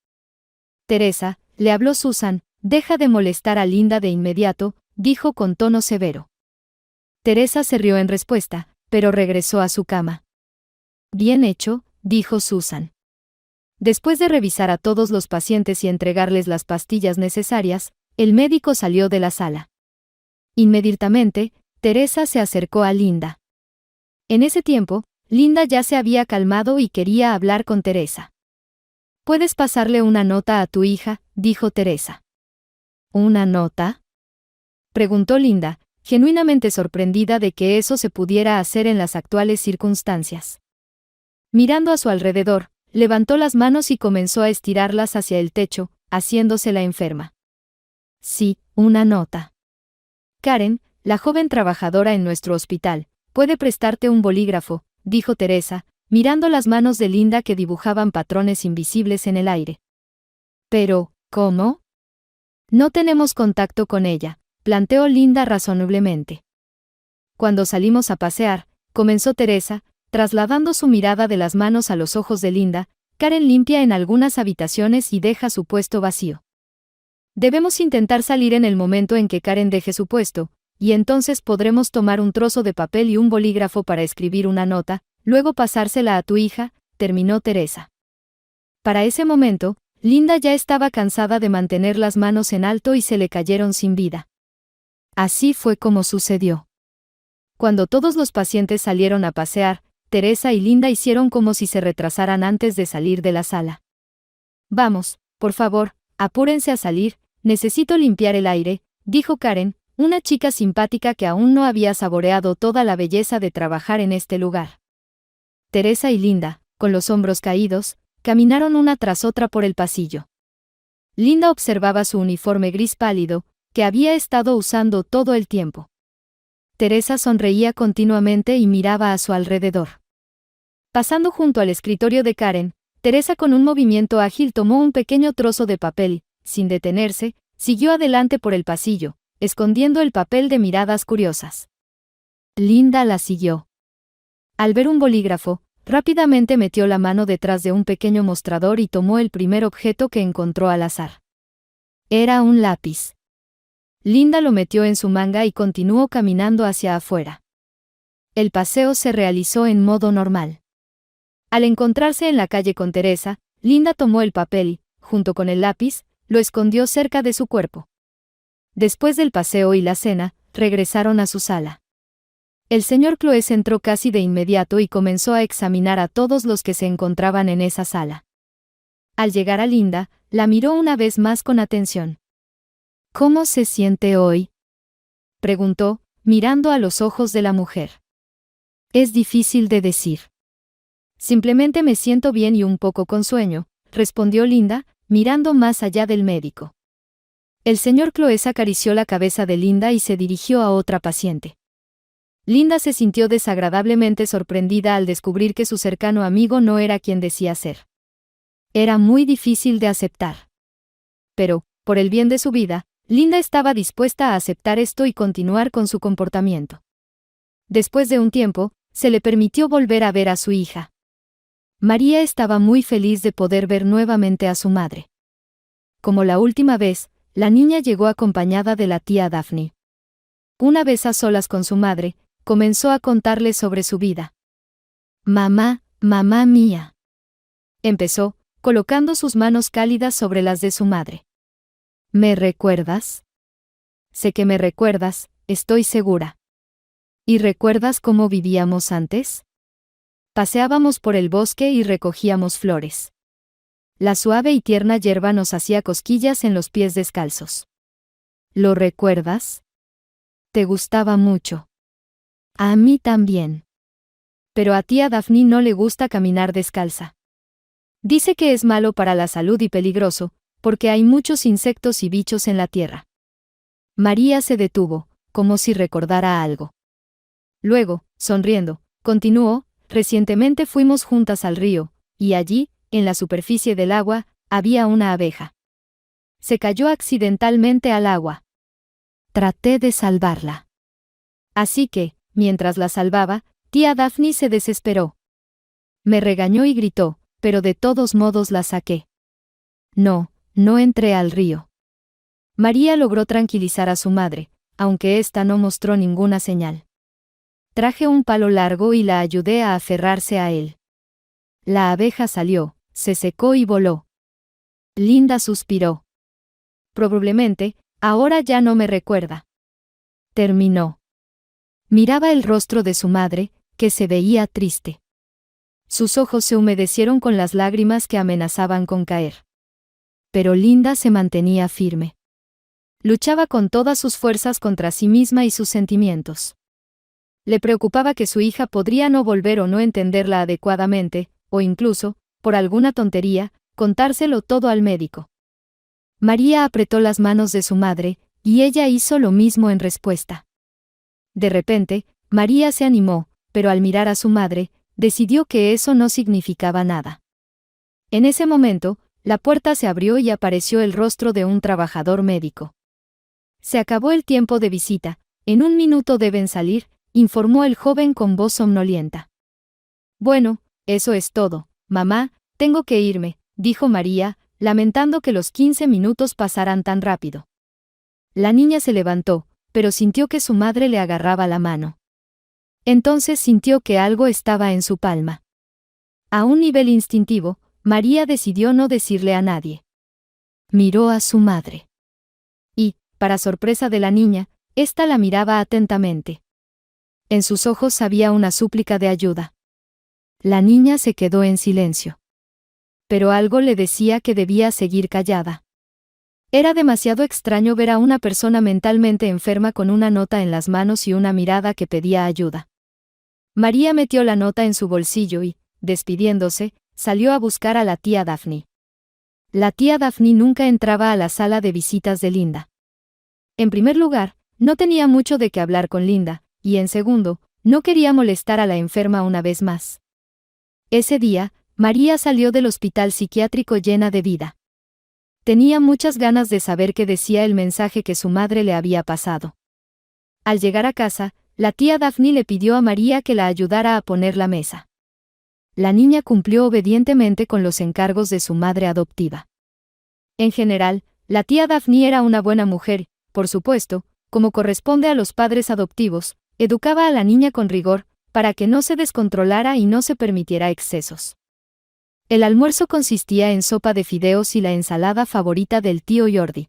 «Teresa», le habló Susan, «deja de molestar a Linda de inmediato», dijo con tono severo. Teresa se rió en respuesta, pero regresó a su cama. «Bien hecho», dijo Susan. Después de revisar a todos los pacientes y entregarles las pastillas necesarias, el médico salió de la sala. Inmediatamente, Teresa se acercó a Linda. En ese tiempo, Linda ya se había calmado y quería hablar con Teresa. «¿Puedes pasarle una nota a tu hija?», dijo Teresa. «¿Una nota?», preguntó Linda, genuinamente sorprendida de que eso se pudiera hacer en las actuales circunstancias. Mirando a su alrededor, levantó las manos y comenzó a estirarlas hacia el techo, haciéndose la enferma. «Sí, una nota. Karen, la joven trabajadora en nuestro hospital, puede prestarte un bolígrafo», dijo Teresa, mirando las manos de Linda que dibujaban patrones invisibles en el aire. «Pero, ¿cómo?». «No tenemos contacto con ella», planteó Linda razonablemente. «Cuando salimos a pasear», comenzó Teresa, trasladando su mirada de las manos a los ojos de Linda, «Karen limpia en algunas habitaciones y deja su puesto vacío. Debemos intentar salir en el momento en que Karen deje su puesto, y entonces podremos tomar un trozo de papel y un bolígrafo para escribir una nota, luego pasársela a tu hija», terminó Teresa. Para ese momento, Linda ya estaba cansada de mantener las manos en alto y se le cayeron sin vida. Así fue como sucedió. Cuando todos los pacientes salieron a pasear, Teresa y Linda hicieron como si se retrasaran antes de salir de la sala. «Vamos, por favor, apúrense a salir, necesito limpiar el aire», dijo Karen, una chica simpática que aún no había saboreado toda la belleza de trabajar en este lugar. Teresa y Linda, con los hombros caídos, caminaron una tras otra por el pasillo. Linda observaba su uniforme gris pálido, que había estado usando todo el tiempo. Teresa sonreía continuamente y miraba a su alrededor. Pasando junto al escritorio de Karen, Teresa con un movimiento ágil tomó un pequeño trozo de papel y, sin detenerse, siguió adelante por el pasillo, escondiendo el papel de miradas curiosas. Linda la siguió. Al ver un bolígrafo, rápidamente metió la mano detrás de un pequeño mostrador y tomó el primer objeto que encontró al azar. Era un lápiz. Linda lo metió en su manga y continuó caminando hacia afuera. El paseo se realizó en modo normal. Al encontrarse en la calle con Teresa, Linda tomó el papel y, junto con el lápiz, lo escondió cerca de su cuerpo. Después del paseo y la cena, regresaron a su sala. El señor Cloes entró casi de inmediato y comenzó a examinar a todos los que se encontraban en esa sala. Al llegar a Linda, la miró una vez más con atención. ¿Cómo se siente hoy?, preguntó, mirando a los ojos de la mujer. Es difícil de decir. Simplemente me siento bien y un poco con sueño, respondió Linda, mirando más allá del médico. El señor Cloes acarició la cabeza de Linda y se dirigió a otra paciente. Linda se sintió desagradablemente sorprendida al descubrir que su cercano amigo no era quien decía ser. Era muy difícil de aceptar. Pero, por el bien de su vida, Linda estaba dispuesta a aceptar esto y continuar con su comportamiento. Después de un tiempo, se le permitió volver a ver a su hija. María estaba muy feliz de poder ver nuevamente a su madre. Como la última vez, la niña llegó acompañada de la tía Daphne. Una vez a solas con su madre, comenzó a contarle sobre su vida. Mamá, mamá mía, empezó, colocando sus manos cálidas sobre las de su madre. ¿Me recuerdas? Sé que me recuerdas, estoy segura. ¿Y recuerdas cómo vivíamos antes? Paseábamos por el bosque y recogíamos flores. La suave y tierna hierba nos hacía cosquillas en los pies descalzos. ¿Lo recuerdas? Te gustaba mucho. A mí también. Pero a tía Daphne no le gusta caminar descalza. Dice que es malo para la salud y peligroso, porque hay muchos insectos y bichos en la tierra. María se detuvo, como si recordara algo. Luego, sonriendo, continuó, recientemente fuimos juntas al río, y allí, en la superficie del agua, había una abeja. Se cayó accidentalmente al agua. Traté de salvarla. Así que, mientras la salvaba, tía Daphne se desesperó. Me regañó y gritó, pero de todos modos la saqué. No entré al río. María logró tranquilizar a su madre, aunque ésta no mostró ninguna señal. Traje un palo largo y la ayudé a aferrarse a él. La abeja salió, se secó y voló. Linda suspiró. Probablemente, ahora ya no me recuerda. Terminó. Miraba el rostro de su madre, que se veía triste. Sus ojos se humedecieron con las lágrimas que amenazaban con caer. Pero Linda se mantenía firme. Luchaba con todas sus fuerzas contra sí misma y sus sentimientos. Le preocupaba que su hija podría no volver o no entenderla adecuadamente, o incluso, por alguna tontería, contárselo todo al médico. María apretó las manos de su madre, y ella hizo lo mismo en respuesta. De repente, María se animó, pero al mirar a su madre, decidió que eso no significaba nada. En ese momento, la puerta se abrió y apareció el rostro de un trabajador médico. Se acabó el tiempo de visita, en 1 minuto deben salir, informó el joven con voz somnolienta. Bueno, eso es todo, mamá, tengo que irme, dijo María, lamentando que los 15 minutos pasaran tan rápido. La niña se levantó, pero sintió que su madre le agarraba la mano. Entonces sintió que algo estaba en su palma. A un nivel instintivo, María decidió no decirle a nadie. Miró a su madre. Y, para sorpresa de la niña, ésta la miraba atentamente. En sus ojos había una súplica de ayuda. La niña se quedó en silencio. Pero algo le decía que debía seguir callada. Era demasiado extraño ver a una persona mentalmente enferma con una nota en las manos y una mirada que pedía ayuda. María metió la nota en su bolsillo y, despidiéndose, salió a buscar a la tía Daphne. La tía Daphne nunca entraba a la sala de visitas de Linda. En primer lugar, no tenía mucho de qué hablar con Linda, y en segundo, no quería molestar a la enferma una vez más. Ese día, María salió del hospital psiquiátrico llena de vida. Tenía muchas ganas de saber qué decía el mensaje que su madre le había pasado. Al llegar a casa, la tía Daphne le pidió a María que la ayudara a poner la mesa. La niña cumplió obedientemente con los encargos de su madre adoptiva. En general, la tía Daphne era una buena mujer, por supuesto, como corresponde a los padres adoptivos, educaba a la niña con rigor, para que no se descontrolara y no se permitiera excesos. El almuerzo consistía en sopa de fideos y la ensalada favorita del tío Jordi.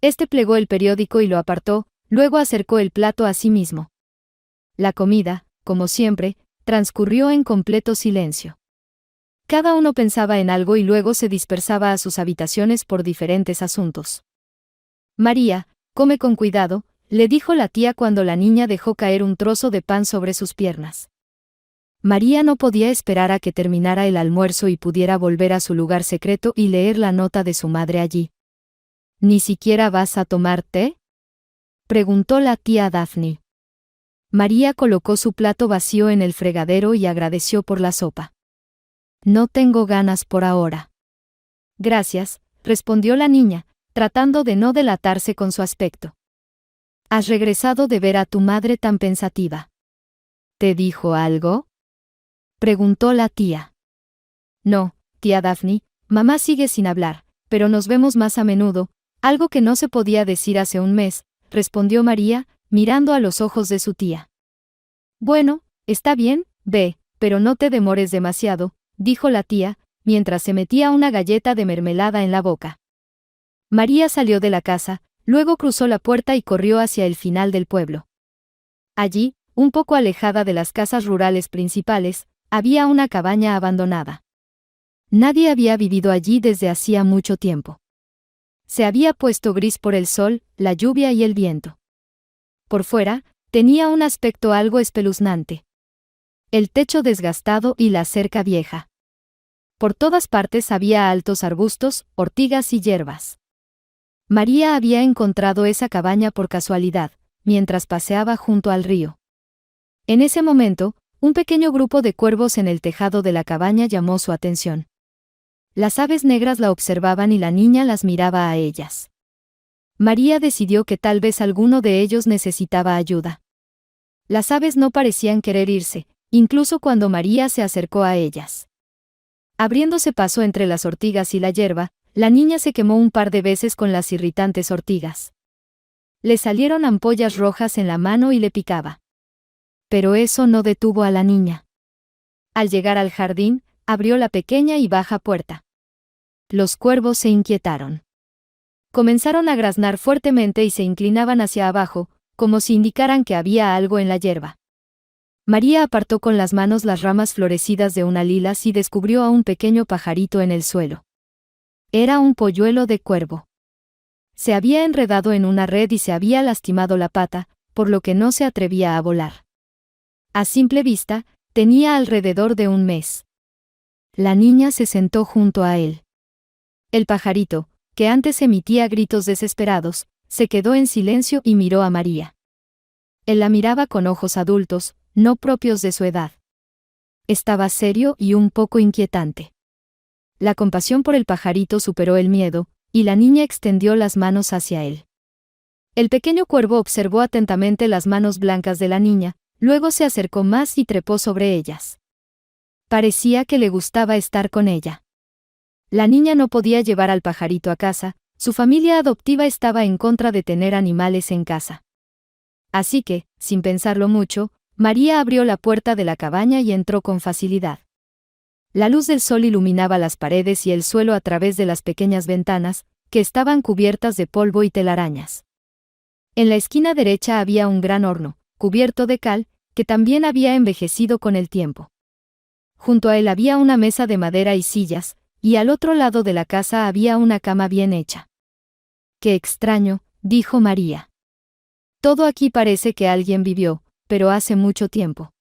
Este plegó el periódico y lo apartó, luego acercó el plato a sí mismo. La comida, como siempre, transcurrió en completo silencio. Cada uno pensaba en algo y luego se dispersaba a sus habitaciones por diferentes asuntos. María, come con cuidado, le dijo la tía cuando la niña dejó caer un trozo de pan sobre sus piernas. María no podía esperar a que terminara el almuerzo y pudiera volver a su lugar secreto y leer la nota de su madre allí. ¿Ni siquiera vas a tomar té?, preguntó la tía Daphne. María colocó su plato vacío en el fregadero y agradeció por la sopa. No tengo ganas por ahora. Gracias, respondió la niña, tratando de no delatarse con su aspecto. ¿Has regresado de ver a tu madre tan pensativa? ¿Te dijo algo?, preguntó la tía. No, tía Daphne, mamá sigue sin hablar, pero nos vemos más a menudo, algo que no se podía decir hace un mes, respondió María, mirando a los ojos de su tía. Bueno, está bien, ve, pero no te demores demasiado, dijo la tía, mientras se metía una galleta de mermelada en la boca. María salió de la casa, luego cruzó la puerta y corrió hacia el final del pueblo. Allí, un poco alejada de las casas rurales principales, había una cabaña abandonada. Nadie había vivido allí desde hacía mucho tiempo. Se había puesto gris por el sol, la lluvia y el viento. Por fuera, tenía un aspecto algo espeluznante. El techo desgastado y la cerca vieja. Por todas partes había altos arbustos, ortigas y hierbas. María había encontrado esa cabaña por casualidad, mientras paseaba junto al río. En ese momento, un pequeño grupo de cuervos en el tejado de la cabaña llamó su atención. Las aves negras la observaban y la niña las miraba a ellas. María decidió que tal vez alguno de ellos necesitaba ayuda. Las aves no parecían querer irse, incluso cuando María se acercó a ellas. Abriéndose paso entre las ortigas y la hierba, la niña se quemó un par de veces con las irritantes ortigas. Le salieron ampollas rojas en la mano y le picaba. Pero eso no detuvo a la niña. Al llegar al jardín, abrió la pequeña y baja puerta. Los cuervos se inquietaron. Comenzaron a graznar fuertemente y se inclinaban hacia abajo, como si indicaran que había algo en la hierba. María apartó con las manos las ramas florecidas de una lilas y descubrió a un pequeño pajarito en el suelo. Era un polluelo de cuervo. Se había enredado en una red y se había lastimado la pata, por lo que no se atrevía a volar. A simple vista, tenía alrededor de un mes. La niña se sentó junto a él. El pajarito, que antes emitía gritos desesperados, se quedó en silencio y miró a María. Él la miraba con ojos adultos, no propios de su edad. Estaba serio y un poco inquietante. La compasión por el pajarito superó el miedo, y la niña extendió las manos hacia él. El pequeño cuervo observó atentamente las manos blancas de la niña, luego se acercó más y trepó sobre ellas. Parecía que le gustaba estar con ella. La niña no podía llevar al pajarito a casa, su familia adoptiva estaba en contra de tener animales en casa. Así que, sin pensarlo mucho, María abrió la puerta de la cabaña y entró con facilidad. La luz del sol iluminaba las paredes y el suelo a través de las pequeñas ventanas, que estaban cubiertas de polvo y telarañas. En la esquina derecha había un gran horno, cubierto de cal, que también había envejecido con el tiempo. Junto a él había una mesa de madera y sillas, y al otro lado de la casa había una cama bien hecha. «Qué extraño», dijo María. «Todo aquí parece que alguien vivió, pero hace mucho tiempo».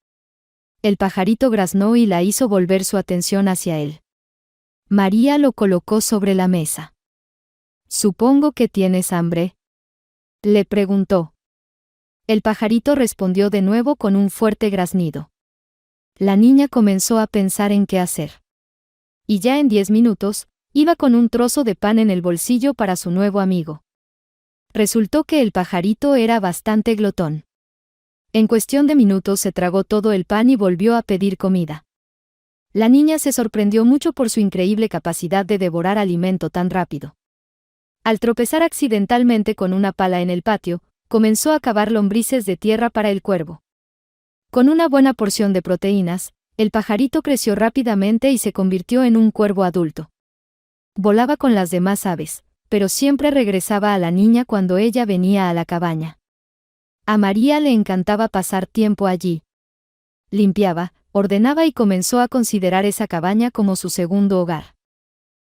El pajarito graznó y la hizo volver su atención hacia él. María lo colocó sobre la mesa. «Supongo que tienes hambre», le preguntó. El pajarito respondió de nuevo con un fuerte graznido. La niña comenzó a pensar en qué hacer. Y ya en 10 minutos, iba con un trozo de pan en el bolsillo para su nuevo amigo. Resultó que el pajarito era bastante glotón. En cuestión de minutos se tragó todo el pan y volvió a pedir comida. La niña se sorprendió mucho por su increíble capacidad de devorar alimento tan rápido. Al tropezar accidentalmente con una pala en el patio, comenzó a cavar lombrices de tierra para el cuervo. Con una buena porción de proteínas, el pajarito creció rápidamente y se convirtió en un cuervo adulto. Volaba con las demás aves, pero siempre regresaba a la niña cuando ella venía a la cabaña. A María le encantaba pasar tiempo allí. Limpiaba, ordenaba y comenzó a considerar esa cabaña como su segundo hogar.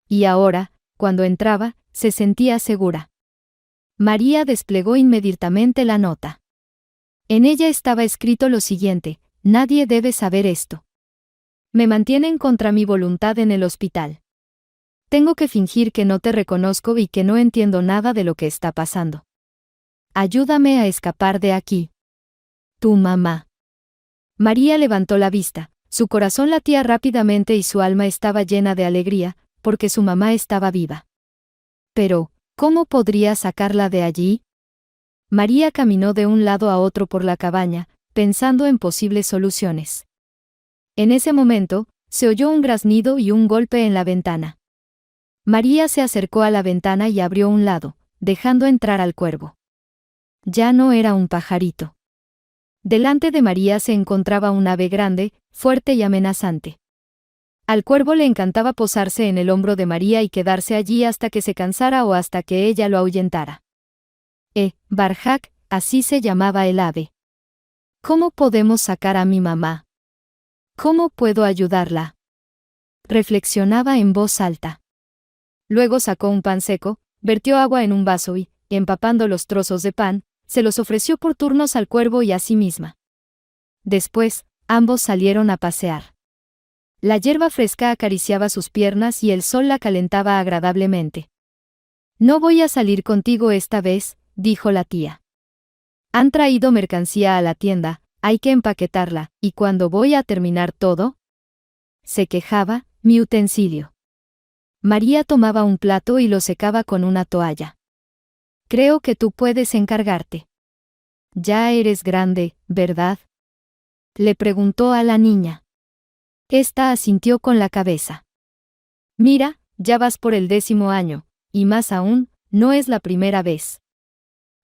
Y ahora, cuando entraba, se sentía segura. María desplegó inmediatamente la nota. En ella estaba escrito lo siguiente: «Nadie debe saber esto. Me mantienen contra mi voluntad en el hospital. Tengo que fingir que no te reconozco y que no entiendo nada de lo que está pasando. Ayúdame a escapar de aquí. Tu mamá». María levantó la vista, su corazón latía rápidamente y su alma estaba llena de alegría, porque su mamá estaba viva. Pero, ¿cómo podría sacarla de allí? María caminó de un lado a otro por la cabaña, pensando en posibles soluciones. En ese momento, se oyó un graznido y un golpe en la ventana. María se acercó a la ventana y abrió un lado, dejando entrar al cuervo. Ya no era un pajarito. Delante de María se encontraba un ave grande, fuerte y amenazante. Al cuervo le encantaba posarse en el hombro de María y quedarse allí hasta que se cansara o hasta que ella lo ahuyentara. Barjak, así se llamaba el ave. ¿Cómo podemos sacar a mi mamá? ¿Cómo puedo ayudarla? Reflexionaba en voz alta. Luego sacó un pan seco, vertió agua en un vaso y, empapando los trozos de pan, se los ofreció por turnos al cuervo y a sí misma. Después, ambos salieron a pasear. La hierba fresca acariciaba sus piernas y el sol la calentaba agradablemente. «No voy a salir contigo esta vez», dijo la tía. «Han traído mercancía a la tienda, hay que empaquetarla, ¿y cuándo voy a terminar todo?», se quejaba, mi utensilio. María tomaba un plato y lo secaba con una toalla. «Creo que tú puedes encargarte. Ya eres grande, ¿verdad?», le preguntó a la niña. Esta asintió con la cabeza. «Mira, ya vas por el 10º año, y más aún, no es la primera vez»,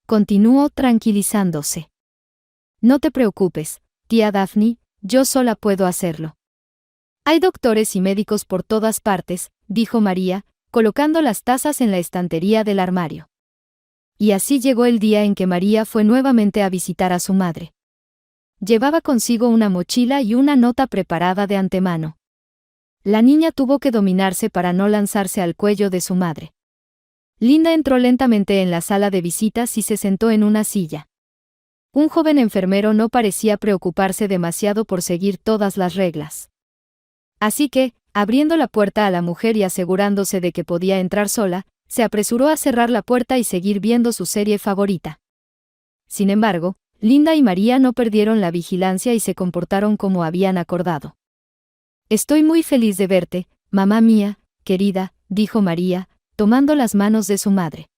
continuó tranquilizándose. «No te preocupes, tía Daphne, yo sola puedo hacerlo. Hay doctores y médicos por todas partes», dijo María, colocando las tazas en la estantería del armario. Y así llegó el día en que María fue nuevamente a visitar a su madre. Llevaba consigo una mochila y una nota preparada de antemano. La niña tuvo que dominarse para no lanzarse al cuello de su madre. Linda entró lentamente en la sala de visitas y se sentó en una silla. Un joven enfermero no parecía preocuparse demasiado por seguir todas las reglas. Así que, abriendo la puerta a la mujer y asegurándose de que podía entrar sola, se apresuró a cerrar la puerta y seguir viendo su serie favorita. Sin embargo, Linda y María no perdieron la vigilancia y se comportaron como habían acordado. «Estoy muy feliz de verte, mamá mía, querida», dijo María, tomando las manos de su madre.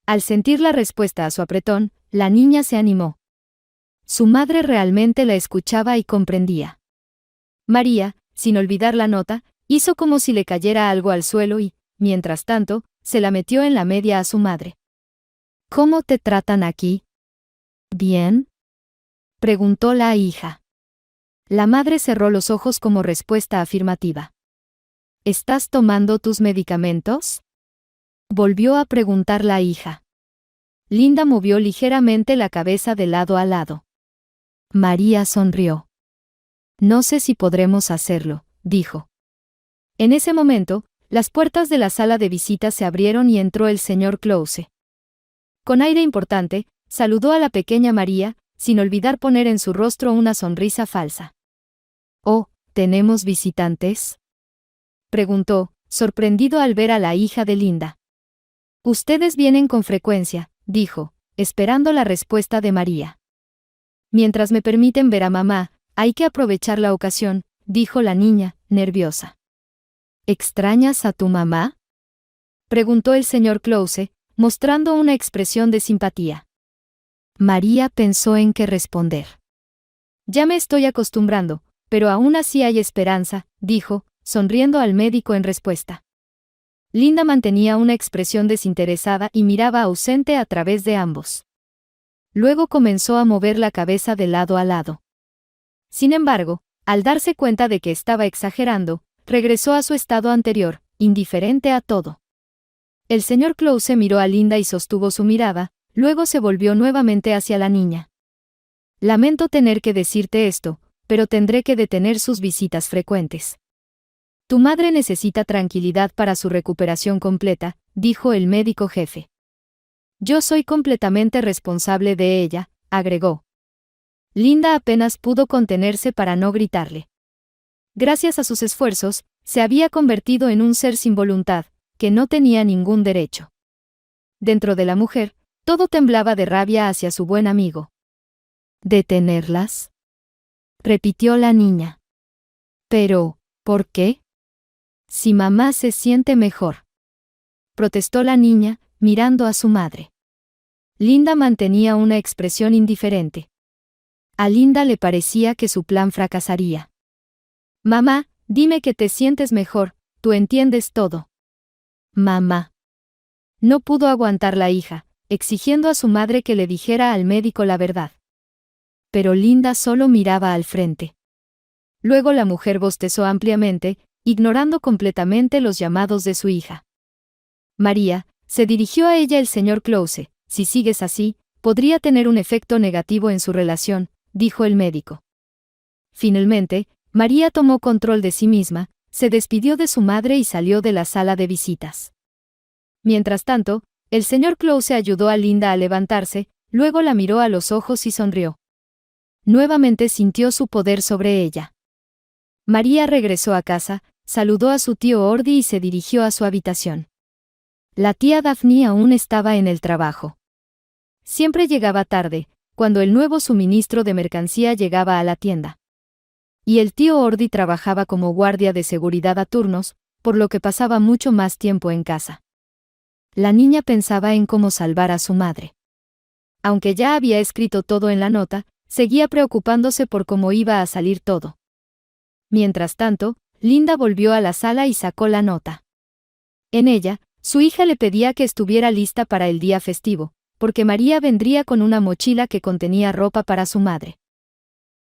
Al sentir la respuesta a su apretón, la niña se animó. Su madre realmente la escuchaba y comprendía. María, sin olvidar la nota, hizo como si le cayera algo al suelo y, mientras tanto, se la metió en la media a su madre. «¿Cómo te tratan aquí? ¿Bien?», preguntó la hija. La madre cerró los ojos como respuesta afirmativa. «¿Estás tomando tus medicamentos?», volvió a preguntar la hija. Linda movió ligeramente la cabeza de lado a lado. María sonrió. «No sé si podremos hacerlo», dijo. En ese momento, las puertas de la sala de visitas se abrieron y entró el señor Close. Con aire importante, saludó a la pequeña María, sin olvidar poner en su rostro una sonrisa falsa. Oh, ¿tenemos visitantes?, preguntó, sorprendido al ver a la hija de Linda. Ustedes vienen con frecuencia, dijo, esperando la respuesta de María. Mientras me permiten ver a mamá, hay que aprovechar la ocasión, dijo la niña, nerviosa. ¿Extrañas a tu mamá?, preguntó el señor Close, mostrando una expresión de simpatía. María pensó en qué responder. Ya me estoy acostumbrando, pero aún así hay esperanza, dijo, sonriendo al médico en respuesta. Linda mantenía una expresión desinteresada y miraba ausente a través de ambos. Luego comenzó a mover la cabeza de lado a lado. Sin embargo, al darse cuenta de que estaba exagerando, regresó a su estado anterior, indiferente a todo. El señor Close miró a Linda y sostuvo su mirada, luego se volvió nuevamente hacia la niña. Lamento tener que decirte esto, pero tendré que detener sus visitas frecuentes. Tu madre necesita tranquilidad para su recuperación completa, dijo el médico jefe. Yo soy completamente responsable de ella, agregó. Linda apenas pudo contenerse para no gritarle. Gracias a sus esfuerzos, se había convertido en un ser sin voluntad, que no tenía ningún derecho. Dentro de la mujer, todo temblaba de rabia hacia su buen amigo. ¿Detenerlas?, repitió la niña. Pero, ¿por qué? Si mamá se siente mejor, protestó la niña, mirando a su madre. Linda mantenía una expresión indiferente. A Linda le parecía que su plan fracasaría. Mamá, dime que te sientes mejor, tú entiendes todo. Mamá. No pudo aguantar la hija, exigiendo a su madre que le dijera al médico la verdad. Pero Linda solo miraba al frente. Luego la mujer bostezó ampliamente, ignorando completamente los llamados de su hija. María, se dirigió a ella el señor Close, si sigues así, podría tener un efecto negativo en su relación, dijo el médico. Finalmente, María tomó control de sí misma, se despidió de su madre y salió de la sala de visitas. Mientras tanto, el señor Close ayudó a Linda a levantarse, luego la miró a los ojos y sonrió. Nuevamente sintió su poder sobre ella. María regresó a casa, saludó a su tío Ordi y se dirigió a su habitación. La tía Daphne aún estaba en el trabajo. Siempre llegaba tarde, cuando el nuevo suministro de mercancía llegaba a la tienda. Y el tío Ordi trabajaba como guardia de seguridad a turnos, por lo que pasaba mucho más tiempo en casa. La niña pensaba en cómo salvar a su madre. Aunque ya había escrito todo en la nota, seguía preocupándose por cómo iba a salir todo. Mientras tanto, Linda volvió a la sala y sacó la nota. En ella, su hija le pedía que estuviera lista para el día festivo, porque María vendría con una mochila que contenía ropa para su madre.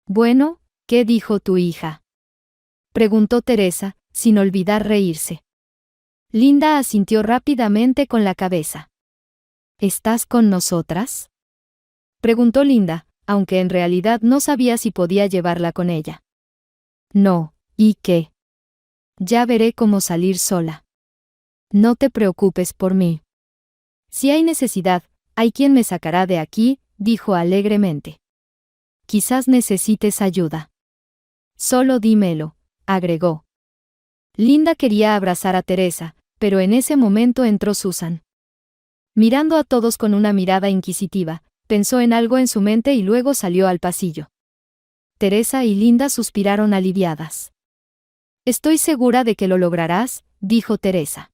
Bueno, ¿qué dijo tu hija?, preguntó Teresa, sin olvidar reírse. Linda asintió rápidamente con la cabeza. ¿Estás con nosotras?, preguntó Linda, aunque en realidad no sabía si podía llevarla con ella. No, ¿y qué? Ya veré cómo salir sola. No te preocupes por mí. Si hay necesidad, hay quien me sacará de aquí, dijo alegremente. Quizás necesites ayuda. Solo dímelo, agregó. Linda quería abrazar a Teresa, pero en ese momento entró Susan. Mirando a todos con una mirada inquisitiva, pensó en algo en su mente y luego salió al pasillo. Teresa y Linda suspiraron aliviadas. Estoy segura de que lo lograrás, dijo Teresa.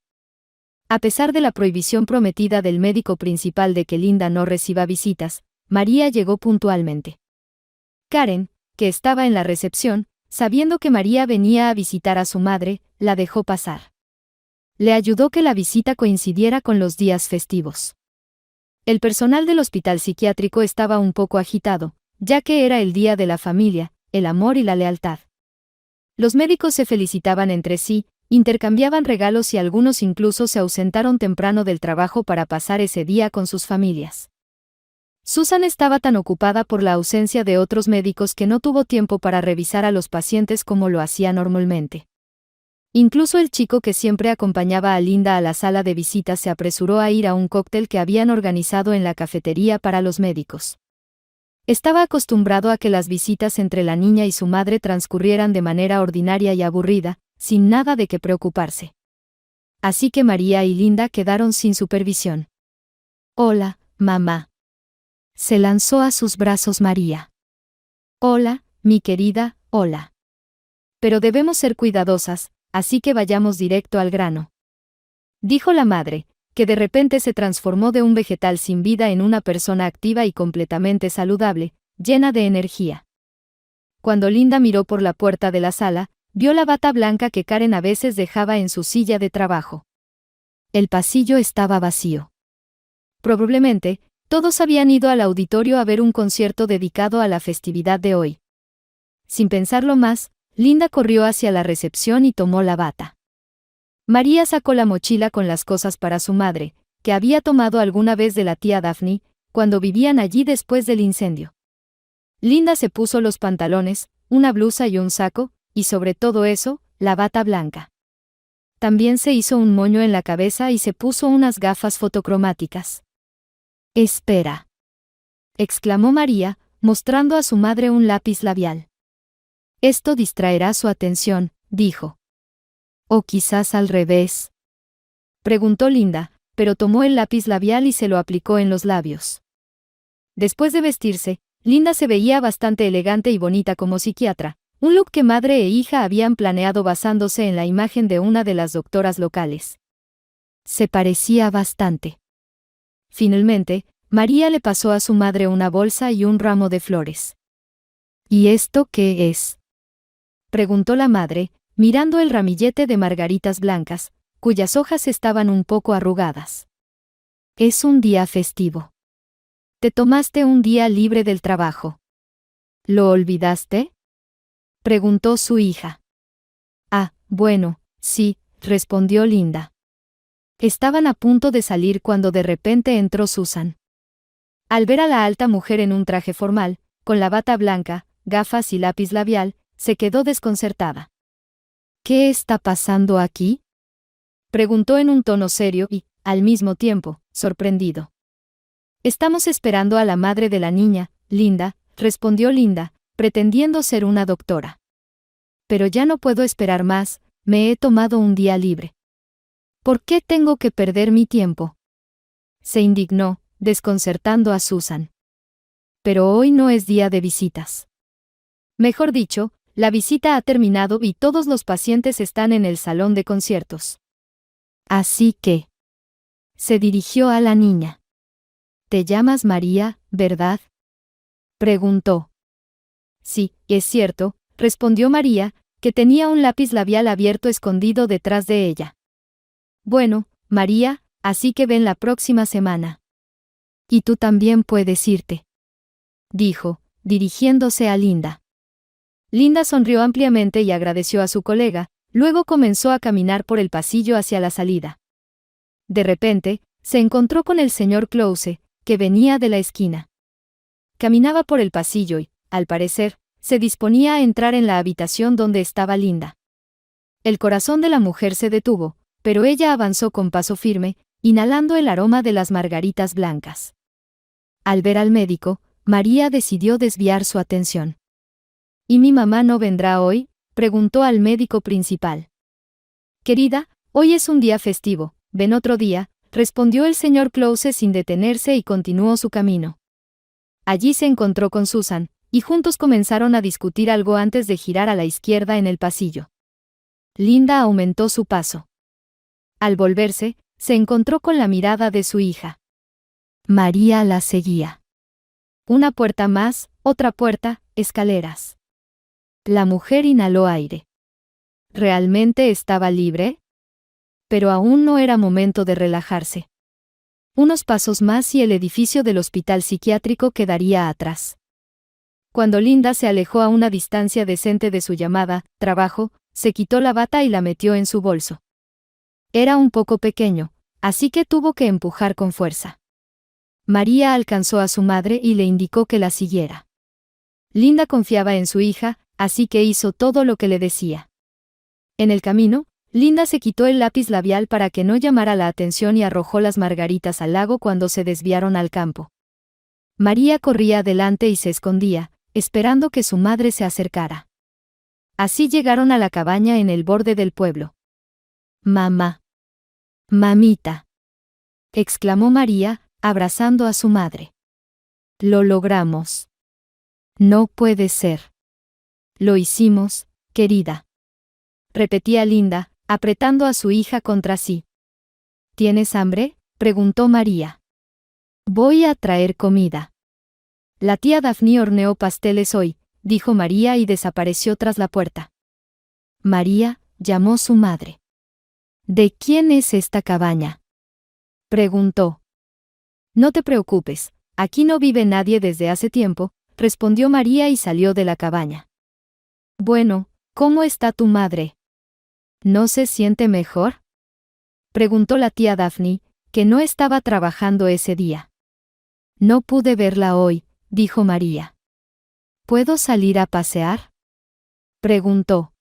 A pesar de la prohibición prometida del médico principal de que Linda no reciba visitas, María llegó puntualmente. Karen, que estaba en la recepción, sabiendo que María venía a visitar a su madre, la dejó pasar. Le ayudó que la visita coincidiera con los días festivos. El personal del hospital psiquiátrico estaba un poco agitado, ya que era el día de la familia, el amor y la lealtad. Los médicos se felicitaban entre sí, intercambiaban regalos y algunos incluso se ausentaron temprano del trabajo para pasar ese día con sus familias. Susan estaba tan ocupada por la ausencia de otros médicos que no tuvo tiempo para revisar a los pacientes como lo hacía normalmente. Incluso el chico que siempre acompañaba a Linda a la sala de visitas se apresuró a ir a un cóctel que habían organizado en la cafetería para los médicos. Estaba acostumbrado a que las visitas entre la niña y su madre transcurrieran de manera ordinaria y aburrida, sin nada de qué preocuparse. Así que María y Linda quedaron sin supervisión. «Hola, mamá». Se lanzó a sus brazos María. «Hola, mi querida, hola. Pero debemos ser cuidadosas, así que vayamos directo al grano», dijo la madre, que de repente se transformó de un vegetal sin vida en una persona activa y completamente saludable, llena de energía. Cuando Linda miró por la puerta de la sala, vio la bata blanca que Karen a veces dejaba en su silla de trabajo. El pasillo estaba vacío. Probablemente, todos habían ido al auditorio a ver un concierto dedicado a la festividad de hoy. Sin pensarlo más, Linda corrió hacia la recepción y tomó la bata. María sacó la mochila con las cosas para su madre, que había tomado alguna vez de la tía Daphne, cuando vivían allí después del incendio. Linda se puso los pantalones, una blusa y un saco, y sobre todo eso, la bata blanca. También se hizo un moño en la cabeza y se puso unas gafas fotocromáticas. «Espera», exclamó María, mostrando a su madre un lápiz labial. «Esto distraerá su atención», dijo. «¿O quizás al revés?», preguntó Linda, pero tomó el lápiz labial y se lo aplicó en los labios. Después de vestirse, Linda se veía bastante elegante y bonita como psiquiatra, un look que madre e hija habían planeado basándose en la imagen de una de las doctoras locales. Se parecía bastante. Finalmente, María le pasó a su madre una bolsa y un ramo de flores. «¿Y esto qué es?», preguntó la madre, mirando el ramillete de margaritas blancas, cuyas hojas estaban un poco arrugadas. «Es un día festivo. Te tomaste un día libre del trabajo. ¿Lo olvidaste?», preguntó su hija. «Ah, bueno, sí», respondió Linda. Estaban a punto de salir cuando de repente entró Susan. Al ver a la alta mujer en un traje formal, con la bata blanca, gafas y lápiz labial, se quedó desconcertada. «¿Qué está pasando aquí?», preguntó en un tono serio y, al mismo tiempo, sorprendido. «Estamos esperando a la madre de la niña, Linda», respondió Linda, pretendiendo ser una doctora. «Pero ya no puedo esperar más, me he tomado un día libre. ¿Por qué tengo que perder mi tiempo?», se indignó, desconcertando a Susan. «Pero hoy no es día de visitas. Mejor dicho, la visita ha terminado y todos los pacientes están en el salón de conciertos. Así que…», se dirigió a la niña. «¿Te llamas María, verdad?», preguntó. «Sí, es cierto», respondió María, que tenía un lápiz labial abierto escondido detrás de ella. «Bueno, María, así que ven la próxima semana. Y tú también puedes irte», dijo, dirigiéndose a Linda. Linda sonrió ampliamente y agradeció a su colega, luego comenzó a caminar por el pasillo hacia la salida. De repente, se encontró con el señor Close, que venía de la esquina. Caminaba por el pasillo y, al parecer, se disponía a entrar en la habitación donde estaba Linda. El corazón de la mujer se detuvo, pero ella avanzó con paso firme, inhalando el aroma de las margaritas blancas. Al ver al médico, María decidió desviar su atención. «¿Y mi mamá no vendrá hoy?», preguntó al médico principal. «Querida, hoy es un día festivo, ven otro día», respondió el señor Close sin detenerse y continuó su camino. Allí se encontró con Susan, y juntos comenzaron a discutir algo antes de girar a la izquierda en el pasillo. Linda aumentó su paso. Al volverse, se encontró con la mirada de su hija. María la seguía. Una puerta más, otra puerta, escaleras. La mujer inhaló aire. ¿Realmente estaba libre? Pero aún no era momento de relajarse. Unos pasos más y el edificio del hospital psiquiátrico quedaría atrás. Cuando Linda se alejó a una distancia decente de su llamada, trabajo, se quitó la bata y la metió en su bolso. Era un poco pequeño, así que tuvo que empujar con fuerza. María alcanzó a su madre y le indicó que la siguiera. Linda confiaba en su hija, así que hizo todo lo que le decía. En el camino, Linda se quitó el lápiz labial para que no llamara la atención y arrojó las margaritas al lago cuando se desviaron al campo. María corría adelante y se escondía, esperando que su madre se acercara. Así llegaron a la cabaña en el borde del pueblo. «Mamá. Mamita», exclamó María, abrazando a su madre. «Lo logramos». «No puede ser». «Lo hicimos, querida», repetía Linda, apretando a su hija contra sí. «¿Tienes hambre?», preguntó María. «Voy a traer comida». «La tía Daphne horneó pasteles hoy», dijo María y desapareció tras la puerta. María llamó su madre. «¿De quién es esta cabaña?», preguntó. «No te preocupes, aquí no vive nadie desde hace tiempo», respondió María y salió de la cabaña. «Bueno, ¿cómo está tu madre? ¿No se siente mejor?», preguntó la tía Daphne, que no estaba trabajando ese día. «No pude verla hoy», dijo María. «¿Puedo salir a pasear?», preguntó.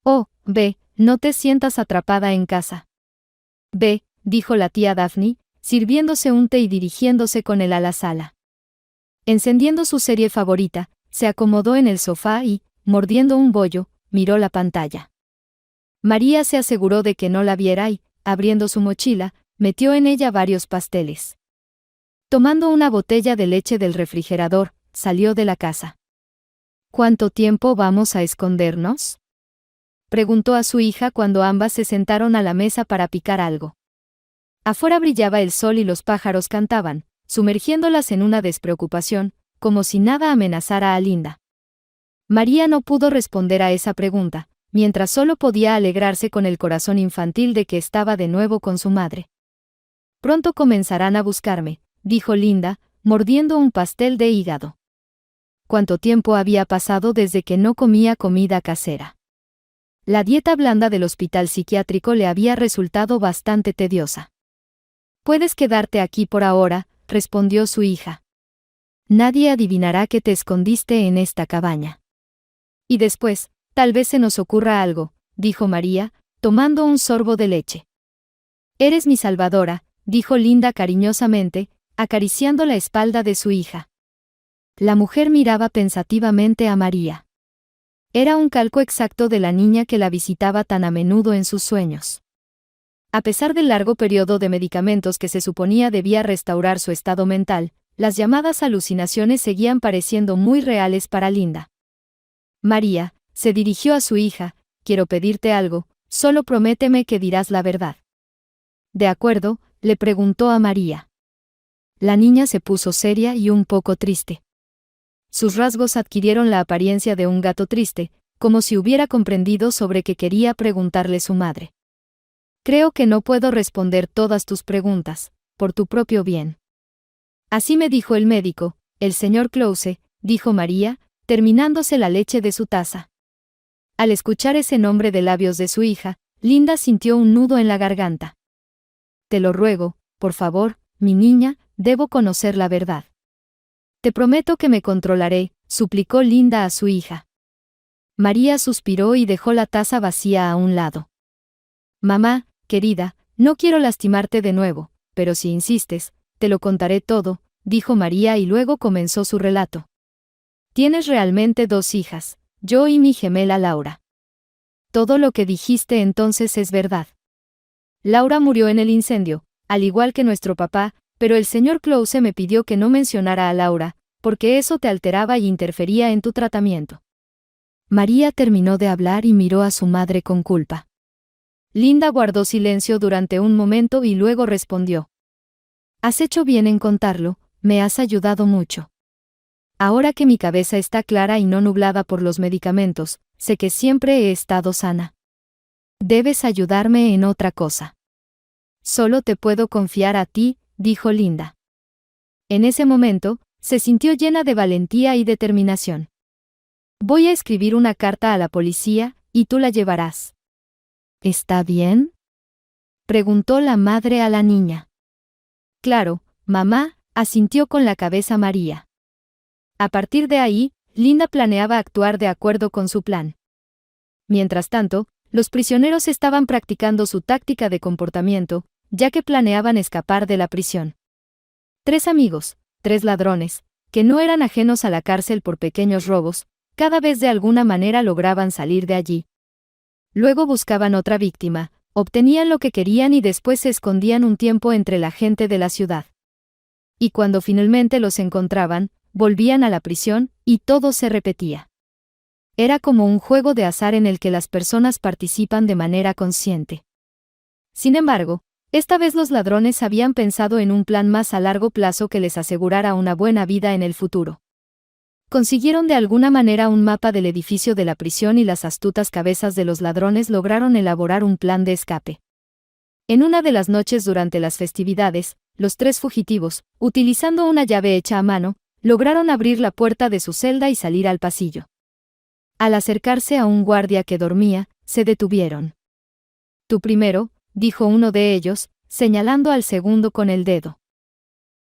«Oh, ve, no te sientas atrapada en casa». «Ve», dijo la tía Daphne, sirviéndose un té y dirigiéndose con él a la sala. Encendiendo su serie favorita, se acomodó en el sofá y, mordiendo un bollo, miró la pantalla. María se aseguró de que no la viera y, abriendo su mochila, metió en ella varios pasteles. Tomando una botella de leche del refrigerador, salió de la casa. «¿Cuánto tiempo vamos a escondernos?», preguntó a su hija cuando ambas se sentaron a la mesa para picar algo. Afuera brillaba el sol y los pájaros cantaban, sumergiéndolas en una despreocupación, como si nada amenazara a Linda. María no pudo responder a esa pregunta, mientras solo podía alegrarse con el corazón infantil de que estaba de nuevo con su madre. «Pronto comenzarán a buscarme», dijo Linda, mordiendo un pastel de hígado. ¿Cuánto tiempo había pasado desde que no comía comida casera? La dieta blanda del hospital psiquiátrico le había resultado bastante tediosa. «Puedes quedarte aquí por ahora», respondió su hija. «Nadie adivinará que te escondiste en esta cabaña. Y después, tal vez se nos ocurra algo», dijo María, tomando un sorbo de leche. «Eres mi salvadora», dijo Linda cariñosamente, acariciando la espalda de su hija. La mujer miraba pensativamente a María. Era un calco exacto de la niña que la visitaba tan a menudo en sus sueños. A pesar del largo periodo de medicamentos que se suponía debía restaurar su estado mental, las llamadas alucinaciones seguían pareciendo muy reales para Linda. «María», se dirigió a su hija, «quiero pedirte algo, solo prométeme que dirás la verdad». «¿De acuerdo?», le preguntó a María. La niña se puso seria y un poco triste. Sus rasgos adquirieron la apariencia de un gato triste, como si hubiera comprendido sobre qué quería preguntarle su madre. «Creo que no puedo responder todas tus preguntas, por tu propio bien». «Así me dijo el médico, el señor Close», dijo María, terminándose la leche de su taza. Al escuchar ese nombre de labios de su hija, Linda sintió un nudo en la garganta. «Te lo ruego, por favor, mi niña, debo conocer la verdad». «Te prometo que me controlaré», suplicó Linda a su hija. María suspiró y dejó la taza vacía a un lado. «Mamá, querida, no quiero lastimarte de nuevo, pero si insistes, te lo contaré todo», dijo María y luego comenzó su relato. «Tienes realmente 2 hijas, yo y mi gemela Laura. Todo lo que dijiste entonces es verdad. Laura murió en el incendio, al igual que nuestro papá, pero el señor Close me pidió que no mencionara a Laura, porque eso te alteraba y interfería en tu tratamiento». María terminó de hablar y miró a su madre con culpa. Linda guardó silencio durante un momento y luego respondió. «Has hecho bien en contarlo, me has ayudado mucho. Ahora que mi cabeza está clara y no nublada por los medicamentos, sé que siempre he estado sana. Debes ayudarme en otra cosa». «Solo te puedo confiar a ti», dijo Linda. En ese momento, se sintió llena de valentía y determinación. «Voy a escribir una carta a la policía, y tú la llevarás». «¿Está bien?», preguntó la madre a la niña. «Claro, mamá», asintió con la cabeza María. A partir de ahí, Linda planeaba actuar de acuerdo con su plan. Mientras tanto, los prisioneros estaban practicando su táctica de comportamiento, ya que planeaban escapar de la prisión. 3 amigos, 3 ladrones, que no eran ajenos a la cárcel por pequeños robos, cada vez de alguna manera lograban salir de allí. Luego buscaban otra víctima, obtenían lo que querían y después se escondían un tiempo entre la gente de la ciudad. Y cuando finalmente los encontraban, volvían a la prisión, y todo se repetía. Era como un juego de azar en el que las personas participan de manera consciente. Sin embargo, esta vez los ladrones habían pensado en un plan más a largo plazo que les asegurara una buena vida en el futuro. Consiguieron de alguna manera un mapa del edificio de la prisión y las astutas cabezas de los ladrones lograron elaborar un plan de escape. En una de las noches durante las festividades, los 3 fugitivos, utilizando una llave hecha a mano, lograron abrir la puerta de su celda y salir al pasillo. Al acercarse a un guardia que dormía, se detuvieron. «Tú primero», dijo uno de ellos, señalando al segundo con el dedo.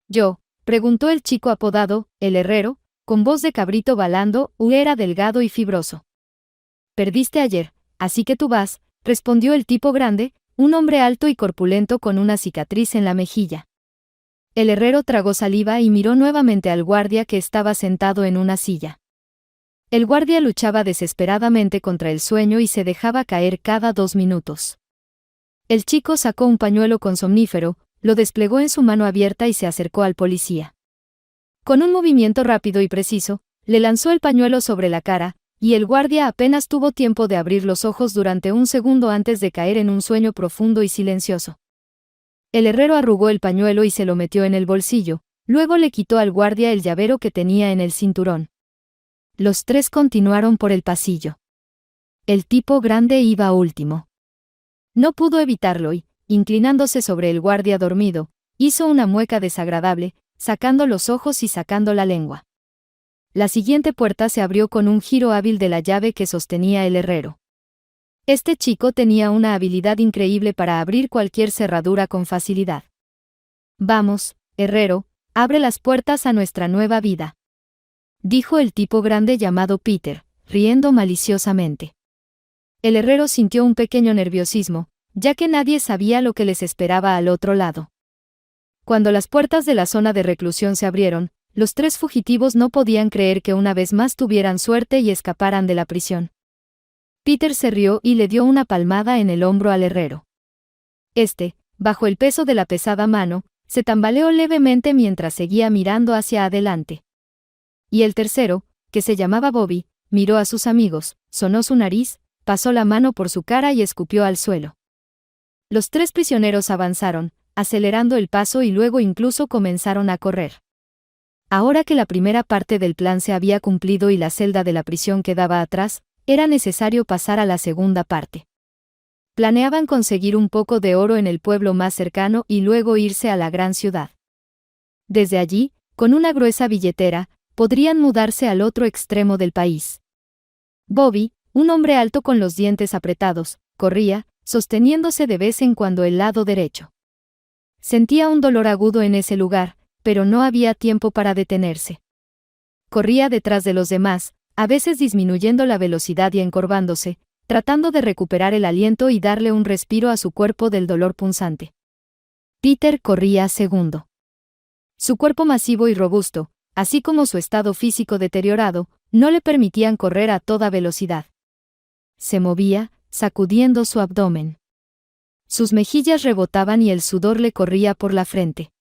«¿Yo?», preguntó el chico apodado, el herrero, con voz de cabrito balando, era delgado y fibroso. «Perdiste ayer, así que tú vas», respondió el tipo grande, un hombre alto y corpulento con una cicatriz en la mejilla. El herrero tragó saliva y miró nuevamente al guardia que estaba sentado en una silla. El guardia luchaba desesperadamente contra el sueño y se dejaba caer cada 2 minutos. El chico sacó un pañuelo con somnífero, lo desplegó en su mano abierta y se acercó al policía. Con un movimiento rápido y preciso, le lanzó el pañuelo sobre la cara, y el guardia apenas tuvo tiempo de abrir los ojos durante un segundo antes de caer en un sueño profundo y silencioso. El herrero arrugó el pañuelo y se lo metió en el bolsillo, luego le quitó al guardia el llavero que tenía en el cinturón. Los 3 continuaron por el pasillo. El tipo grande iba último. No pudo evitarlo y, inclinándose sobre el guardia dormido, hizo una mueca desagradable, sacando los ojos y sacando la lengua. La siguiente puerta se abrió con un giro hábil de la llave que sostenía el herrero. Este chico tenía una habilidad increíble para abrir cualquier cerradura con facilidad. «Vamos, herrero, abre las puertas a nuestra nueva vida», dijo el tipo grande llamado Peter, riendo maliciosamente. El herrero sintió un pequeño nerviosismo, ya que nadie sabía lo que les esperaba al otro lado. Cuando las puertas de la zona de reclusión se abrieron, los 3 fugitivos no podían creer que una vez más tuvieran suerte y escaparan de la prisión. Peter se rió y le dio una palmada en el hombro al herrero. Este, bajo el peso de la pesada mano, se tambaleó levemente mientras seguía mirando hacia adelante. Y el tercero, que se llamaba Bobby, miró a sus amigos, sonó su nariz, pasó la mano por su cara y escupió al suelo. Los 3 prisioneros avanzaron, acelerando el paso y luego incluso comenzaron a correr. Ahora que la primera parte del plan se había cumplido y la celda de la prisión quedaba atrás, era necesario pasar a la segunda parte. Planeaban conseguir un poco de oro en el pueblo más cercano y luego irse a la gran ciudad. Desde allí, con una gruesa billetera, podrían mudarse al otro extremo del país. Bobby, un hombre alto con los dientes apretados, corría, sosteniéndose de vez en cuando el lado derecho. Sentía un dolor agudo en ese lugar, pero no había tiempo para detenerse. Corría detrás de los demás, a veces disminuyendo la velocidad y encorvándose, tratando de recuperar el aliento y darle un respiro a su cuerpo del dolor punzante. Peter corría segundo. Su cuerpo masivo y robusto, así como su estado físico deteriorado, no le permitían correr a toda velocidad. Se movía, sacudiendo su abdomen. Sus mejillas rebotaban y el sudor le corría por la frente.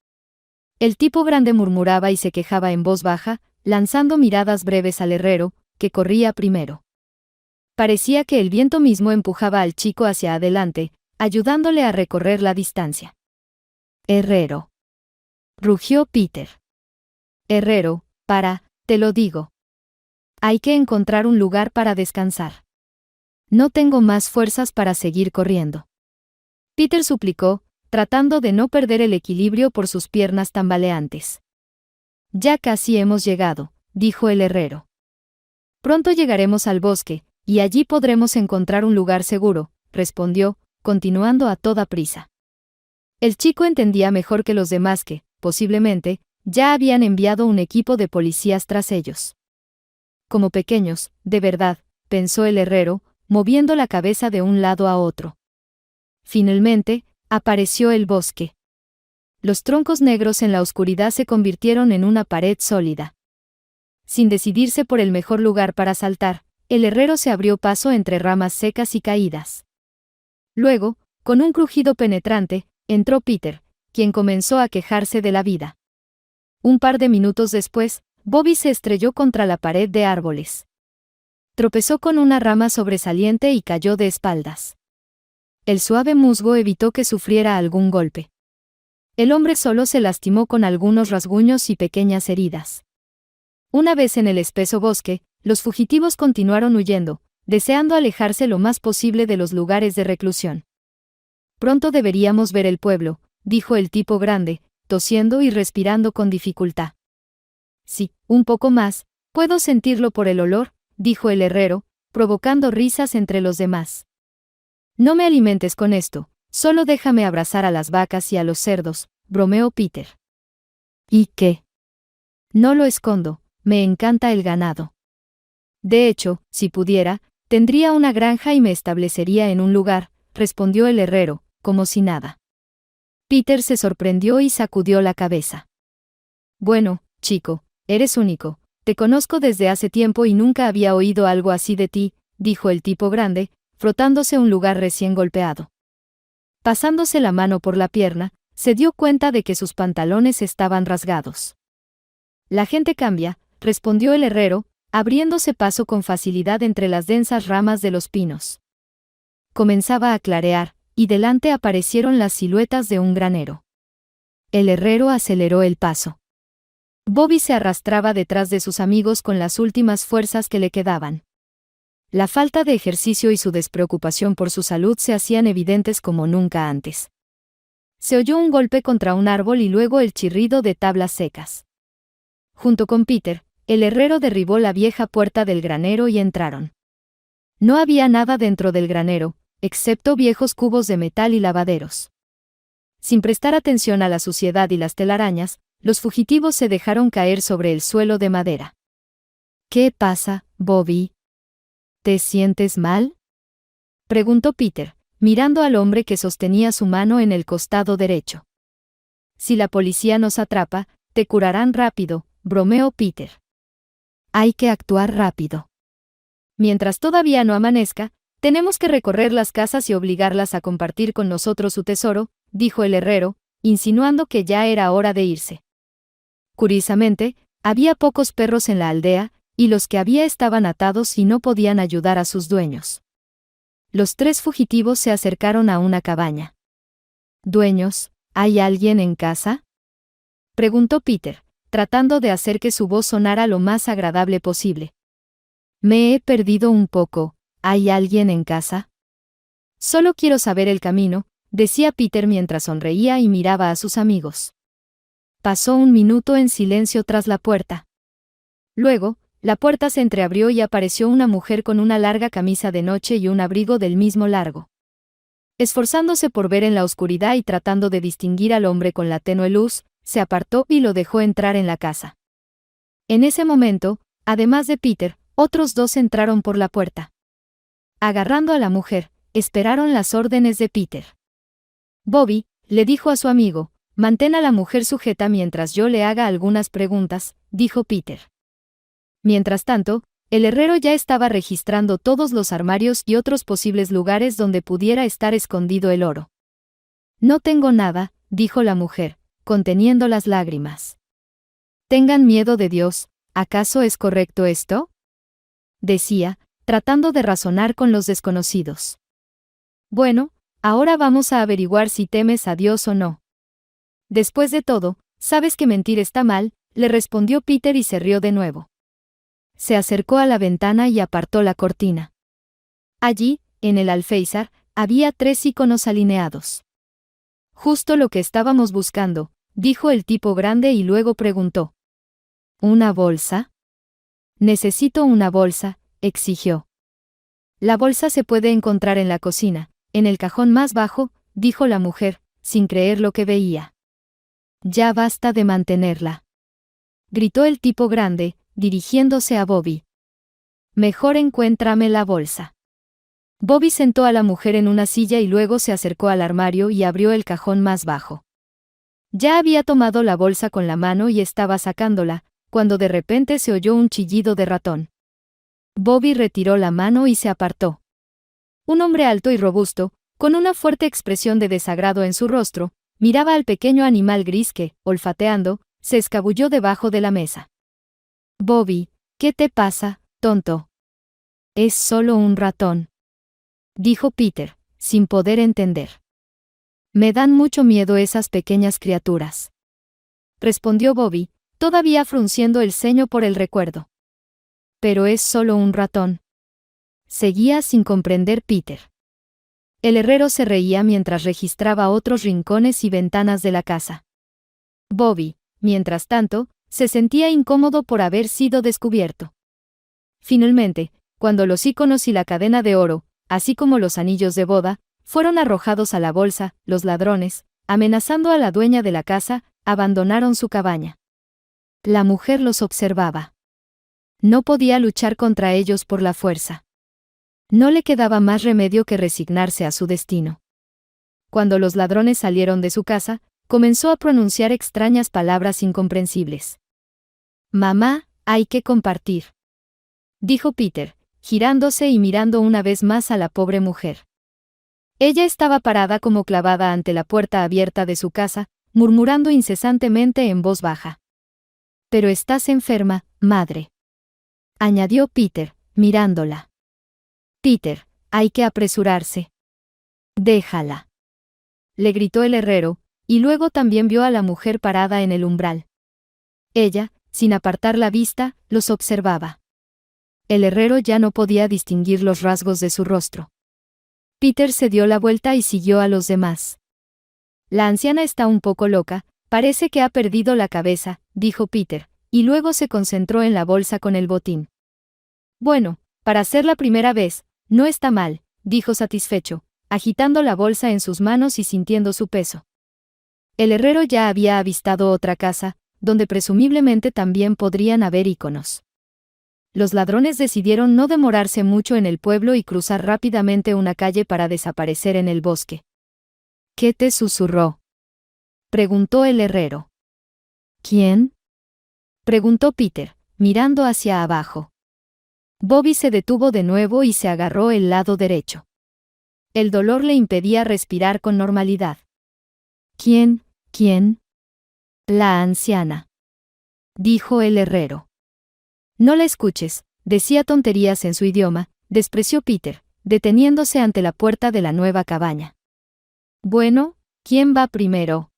El tipo grande murmuraba y se quejaba en voz baja, lanzando miradas breves al herrero, que corría primero. Parecía que el viento mismo empujaba al chico hacia adelante, ayudándole a recorrer la distancia. «Herrero», rugió Peter. «Herrero, te lo digo. Hay que encontrar un lugar para descansar. No tengo más fuerzas para seguir corriendo». Peter suplicó, tratando de no perder el equilibrio por sus piernas tambaleantes. «Ya casi hemos llegado», dijo el herrero. «Pronto llegaremos al bosque, y allí podremos encontrar un lugar seguro», respondió, continuando a toda prisa. El chico entendía mejor que los demás que, posiblemente, ya habían enviado un equipo de policías tras ellos. Como pequeños, de verdad, pensó el herrero, moviendo la cabeza de un lado a otro. Finalmente, apareció el bosque. Los troncos negros en la oscuridad se convirtieron en una pared sólida. Sin decidirse por el mejor lugar para saltar, el herrero se abrió paso entre ramas secas y caídas. Luego, con un crujido penetrante, entró Peter, quien comenzó a quejarse de la vida. Un par de minutos después, Bobby se estrelló contra la pared de árboles. Tropezó con una rama sobresaliente y cayó de espaldas. El suave musgo evitó que sufriera algún golpe. El hombre solo se lastimó con algunos rasguños y pequeñas heridas. Una vez en el espeso bosque, los fugitivos continuaron huyendo, deseando alejarse lo más posible de los lugares de reclusión. Pronto deberíamos ver el pueblo, dijo el tipo grande, tosiendo y respirando con dificultad. Sí, un poco más, puedo sentirlo por el olor, dijo el herrero, provocando risas entre los demás. No me alimentes con esto, solo déjame abrazar a las vacas y a los cerdos, bromeó Peter. ¿Y qué? No lo escondo, me encanta el ganado. De hecho, si pudiera, tendría una granja y me establecería en un lugar, respondió el herrero, como si nada. Peter se sorprendió y sacudió la cabeza. Bueno, chico, eres único, te conozco desde hace tiempo y nunca había oído algo así de ti, dijo el tipo grande, frotándose un lugar recién golpeado. Pasándose la mano por la pierna, se dio cuenta de que sus pantalones estaban rasgados. La gente cambia, respondió el herrero, abriéndose paso con facilidad entre las densas ramas de los pinos. Comenzaba a clarear, y delante aparecieron las siluetas de un granero. El herrero aceleró el paso. Bobby se arrastraba detrás de sus amigos con las últimas fuerzas que le quedaban. La falta de ejercicio y su despreocupación por su salud se hacían evidentes como nunca antes. Se oyó un golpe contra un árbol y luego el chirrido de tablas secas. Junto con Peter, el herrero derribó la vieja puerta del granero y entraron. No había nada dentro del granero, excepto viejos cubos de metal y lavaderos. Sin prestar atención a la suciedad y las telarañas, los fugitivos se dejaron caer sobre el suelo de madera. ¿Qué pasa, Bobby? ¿Te sientes mal?, preguntó Peter, mirando al hombre que sostenía su mano en el costado derecho. Si la policía nos atrapa, te curarán rápido, bromeó Peter. Hay que actuar rápido. Mientras todavía no amanezca, tenemos que recorrer las casas y obligarlas a compartir con nosotros su tesoro, dijo el herrero, insinuando que ya era hora de irse. Curiosamente, había pocos perros en la aldea, y los que había estaban atados y no podían ayudar a sus dueños. Los tres fugitivos se acercaron a una cabaña. «Dueños, ¿hay alguien en casa?», preguntó Peter, tratando de hacer que su voz sonara lo más agradable posible. «Me he perdido un poco, ¿hay alguien en casa?». «Solo quiero saber el camino», decía Peter mientras sonreía y miraba a sus amigos. Pasó un minuto en silencio tras la puerta. Luego, la puerta se entreabrió y apareció una mujer con una larga camisa de noche y un abrigo del mismo largo. Esforzándose por ver en la oscuridad y tratando de distinguir al hombre con la tenue luz, se apartó y lo dejó entrar en la casa. En ese momento, además de Peter, otros dos entraron por la puerta. Agarrando a la mujer, esperaron las órdenes de Peter. Bobby, le dijo a su amigo, mantén a la mujer sujeta mientras yo le haga algunas preguntas, dijo Peter. Mientras tanto, el herrero ya estaba registrando todos los armarios y otros posibles lugares donde pudiera estar escondido el oro. No tengo nada, dijo la mujer, conteniendo las lágrimas. Tengan miedo de Dios, ¿acaso es correcto esto?, decía, tratando de razonar con los desconocidos. Bueno, ahora vamos a averiguar si temes a Dios o no. Después de todo, sabes que mentir está mal, le respondió Peter y se rió de nuevo. Se acercó a la ventana y apartó la cortina. Allí, en el alféizar, había 3 iconos alineados. Justo lo que estábamos buscando, dijo el tipo grande y luego preguntó. ¿Una bolsa? Necesito una bolsa, exigió. La bolsa se puede encontrar en la cocina, en el cajón más bajo, dijo la mujer, sin creer lo que veía. Ya basta de mantenerla, gritó el tipo grande, dirigiéndose a Bobby. Mejor encuéntrame la bolsa. Bobby sentó a la mujer en una silla y luego se acercó al armario y abrió el cajón más bajo. Ya había tomado la bolsa con la mano y estaba sacándola, cuando de repente se oyó un chillido de ratón. Bobby retiró la mano y se apartó. Un hombre alto y robusto, con una fuerte expresión de desagrado en su rostro, miraba al pequeño animal gris que, olfateando, se escabulló debajo de la mesa. «Bobby, ¿qué te pasa, tonto?» «Es solo un ratón», dijo Peter, sin poder entender. «Me dan mucho miedo esas pequeñas criaturas», respondió Bobby, todavía frunciendo el ceño por el recuerdo. «Pero es solo un ratón», seguía sin comprender Peter. El herrero se reía mientras registraba otros rincones y ventanas de la casa. Bobby, mientras tanto, se sentía incómodo por haber sido descubierto. Finalmente, cuando los íconos y la cadena de oro, así como los anillos de boda, fueron arrojados a la bolsa, los ladrones, amenazando a la dueña de la casa, abandonaron su cabaña. La mujer los observaba. No podía luchar contra ellos por la fuerza. No le quedaba más remedio que resignarse a su destino. Cuando los ladrones salieron de su casa, comenzó a pronunciar extrañas palabras incomprensibles. «Mamá, hay que compartir», dijo Peter, girándose y mirando una vez más a la pobre mujer. Ella estaba parada como clavada ante la puerta abierta de su casa, murmurando incesantemente en voz baja. «Pero estás enferma, madre», añadió Peter, mirándola. «Peter, hay que apresurarse». «Déjala», le gritó el herrero, y luego también vio a la mujer parada en el umbral. Ella, sin apartar la vista, los observaba. El herrero ya no podía distinguir los rasgos de su rostro. Peter se dio la vuelta y siguió a los demás. «La anciana está un poco loca, parece que ha perdido la cabeza», dijo Peter, y luego se concentró en la bolsa con el botín. «Bueno, para ser la primera vez, no está mal», dijo satisfecho, agitando la bolsa en sus manos y sintiendo su peso. El herrero ya había avistado otra casa, donde presumiblemente también podrían haber íconos. Los ladrones decidieron no demorarse mucho en el pueblo y cruzar rápidamente una calle para desaparecer en el bosque. «¿Qué te susurró?», preguntó el herrero. «¿Quién?», preguntó Peter, mirando hacia abajo. Bobby se detuvo de nuevo y se agarró el lado derecho. El dolor le impedía respirar con normalidad. «¿Quién? «La anciana», dijo el herrero. «No la escuches», decía tonterías en su idioma, despreció Peter, deteniéndose ante la puerta de la nueva cabaña. «Bueno, ¿quién va primero?»,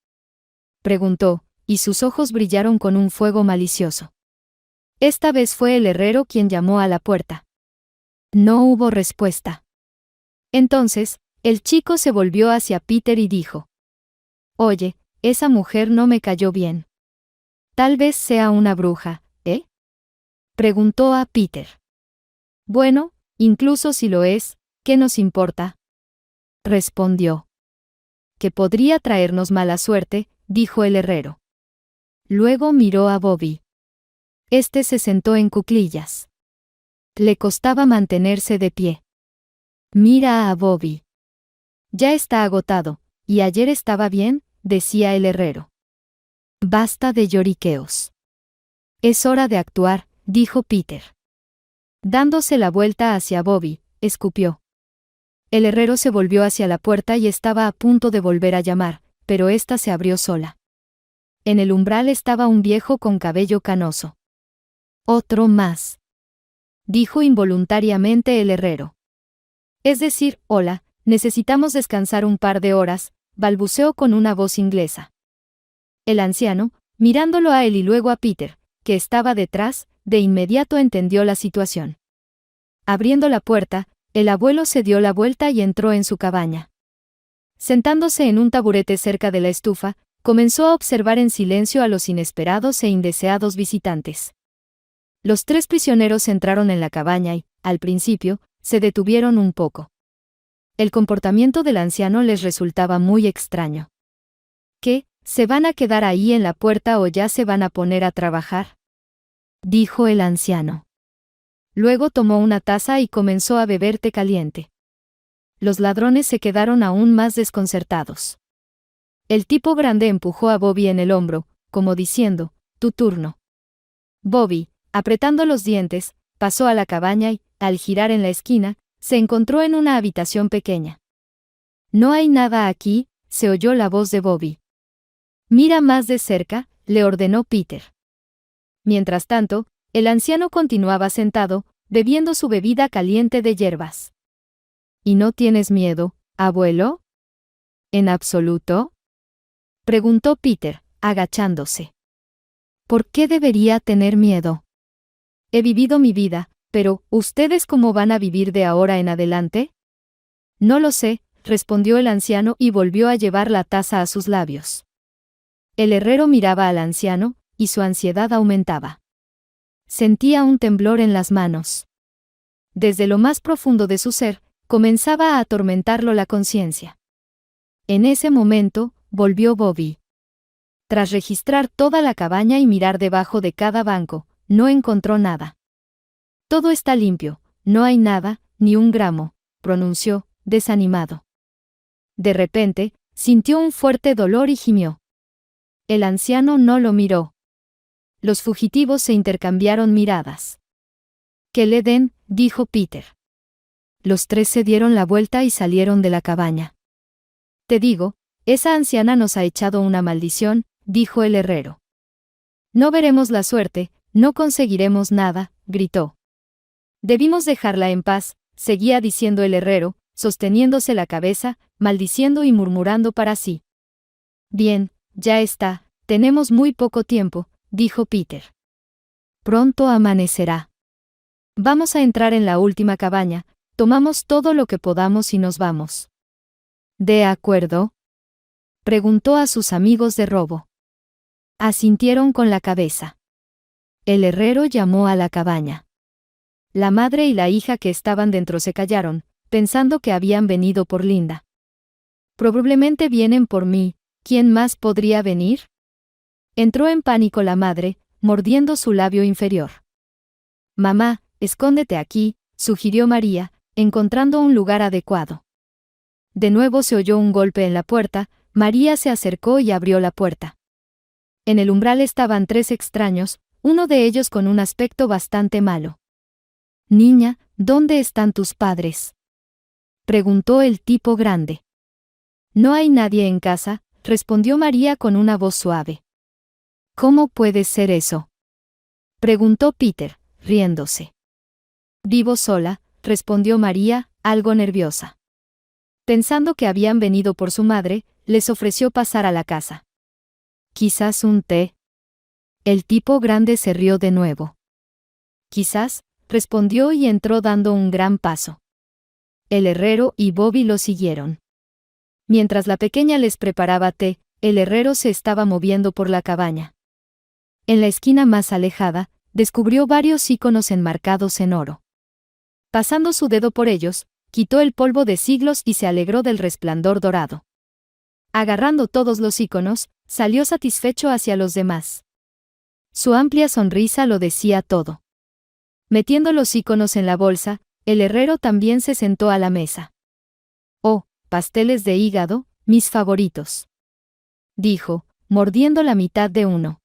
preguntó, y sus ojos brillaron con un fuego malicioso. Esta vez fue el herrero quien llamó a la puerta. No hubo respuesta. Entonces, el chico se volvió hacia Peter y dijo: «Oye, esa mujer no me cayó bien. Tal vez sea una bruja, ¿eh?», preguntó a Peter. «Bueno, incluso si lo es, ¿qué nos importa?», respondió. «Que podría traernos mala suerte», dijo el herrero. Luego miró a Bobby. Este se sentó en cuclillas. Le costaba mantenerse de pie. «Mira a Bobby. Ya está agotado, y ayer estaba bien», decía el herrero. «Basta de lloriqueos. Es hora de actuar», dijo Peter. Dándose la vuelta hacia Bobby, escupió. El herrero se volvió hacia la puerta y estaba a punto de volver a llamar, pero ésta se abrió sola. En el umbral estaba un viejo con cabello canoso. «Otro más», dijo involuntariamente el herrero. «Es decir, hola, necesitamos descansar un par de horas», balbuceó con una voz inglesa. El anciano, mirándolo a él y luego a Peter, que estaba detrás, de inmediato entendió la situación. Abriendo la puerta, el abuelo se dio la vuelta y entró en su cabaña. Sentándose en un taburete cerca de la estufa, comenzó a observar en silencio a los inesperados e indeseados visitantes. Los tres prisioneros entraron en la cabaña y, al principio, se detuvieron un poco. El comportamiento del anciano les resultaba muy extraño. «¿Qué? ¿Se van a quedar ahí en la puerta o ya se van a poner a trabajar?», dijo el anciano. Luego tomó una taza y comenzó a beber té caliente. Los ladrones se quedaron aún más desconcertados. El tipo grande empujó a Bobby en el hombro, como diciendo, tu turno. Bobby, apretando los dientes, pasó a la cabaña y, al girar en la esquina, se encontró en una habitación pequeña. No hay nada aquí, se oyó la voz de Bobby. Mira más de cerca, le ordenó Peter. Mientras tanto, el anciano continuaba sentado, bebiendo su bebida caliente de hierbas. ¿Y no tienes miedo, abuelo? ¿En absoluto? Preguntó Peter, agachándose. ¿Por qué debería tener miedo? He vivido mi vida, pero, ¿ustedes cómo van a vivir de ahora en adelante? No lo sé, respondió el anciano y volvió a llevar la taza a sus labios. El herrero miraba al anciano, y su ansiedad aumentaba. Sentía un temblor en las manos. Desde lo más profundo de su ser, comenzaba a atormentarlo la conciencia. En ese momento, volvió Bobby. Tras registrar toda la cabaña y mirar debajo de cada banco, no encontró nada. Todo está limpio, no hay nada, ni un gramo, pronunció, desanimado. De repente, sintió un fuerte dolor y gimió. El anciano no lo miró. Los fugitivos se intercambiaron miradas. «Que le den», dijo Peter. Los tres se dieron la vuelta y salieron de la cabaña. «Te digo, esa anciana nos ha echado una maldición», dijo el herrero. «No veremos la suerte, no conseguiremos nada», gritó. «Debimos dejarla en paz», seguía diciendo el herrero, sosteniéndose la cabeza, maldiciendo y murmurando para sí. «Bien, ya está, tenemos muy poco tiempo», dijo Peter. «Pronto amanecerá. Vamos a entrar en la última cabaña, tomamos todo lo que podamos y nos vamos». «¿De acuerdo?», preguntó a sus amigos de robo. Asintieron con la cabeza. El herrero llamó a la cabaña. La madre y la hija que estaban dentro se callaron, pensando que habían venido por Linda. «Probablemente vienen por mí, ¿quién más podría venir?». Entró en pánico la madre, mordiendo su labio inferior. «Mamá, escóndete aquí», sugirió María, encontrando un lugar adecuado. De nuevo se oyó un golpe en la puerta, María se acercó y abrió la puerta. En el umbral estaban tres extraños, uno de ellos con un aspecto bastante malo. «Niña, ¿dónde están tus padres?», preguntó el tipo grande. «No hay nadie en casa», respondió María con una voz suave. «¿Cómo puede ser eso?», preguntó Peter, riéndose. «Vivo sola», respondió María, algo nerviosa. Pensando que habían venido por su madre, les ofreció pasar a la casa. «¿Quizás un té?». El tipo grande se rió de nuevo. «Quizás», respondió y entró dando un gran paso. El herrero y Bobby lo siguieron. Mientras la pequeña les preparaba té, el herrero se estaba moviendo por la cabaña. En la esquina más alejada, descubrió varios íconos enmarcados en oro. Pasando su dedo por ellos, quitó el polvo de siglos y se alegró del resplandor dorado. Agarrando todos los íconos, salió satisfecho hacia los demás. Su amplia sonrisa lo decía todo. Metiendo los íconos en la bolsa, el herrero también se sentó a la mesa. «Oh, pasteles de hígado, mis favoritos», dijo, mordiendo la mitad de uno.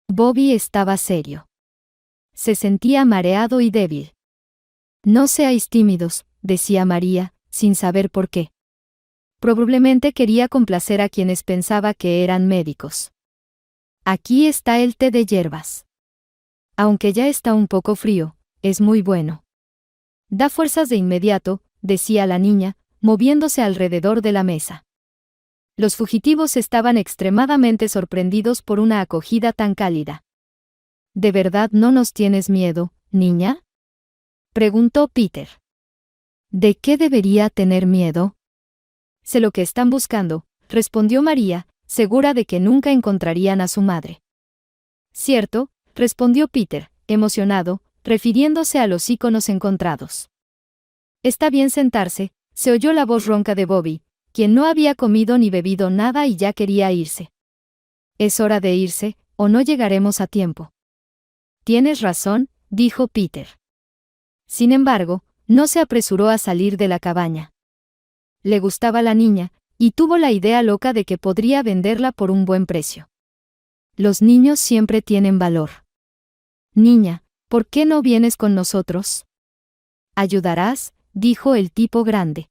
Bobby estaba serio. Se sentía mareado y débil. «No seáis tímidos», decía María, sin saber por qué. Probablemente quería complacer a quienes pensaba que eran médicos. «Aquí está el té de hierbas. Aunque ya está un poco frío, es muy bueno. Da fuerzas de inmediato», decía la niña, moviéndose alrededor de la mesa. Los fugitivos estaban extremadamente sorprendidos por una acogida tan cálida. «¿De verdad no nos tienes miedo, niña?», preguntó Peter. «¿De qué debería tener miedo?». «Sé lo que están buscando», respondió María, segura de que nunca encontrarían a su madre. «Cierto», respondió Peter, emocionado, refiriéndose a los íconos encontrados. «Está bien sentarse», se oyó la voz ronca de Bobby, quien no había comido ni bebido nada y ya quería irse. «Es hora de irse, o no llegaremos a tiempo». «Tienes razón», dijo Peter. Sin embargo, no se apresuró a salir de la cabaña. Le gustaba la niña, y tuvo la idea loca de que podría venderla por un buen precio. Los niños siempre tienen valor. Niña, ¿por qué no vienes con nosotros? ¿Ayudarás?, dijo el tipo grande.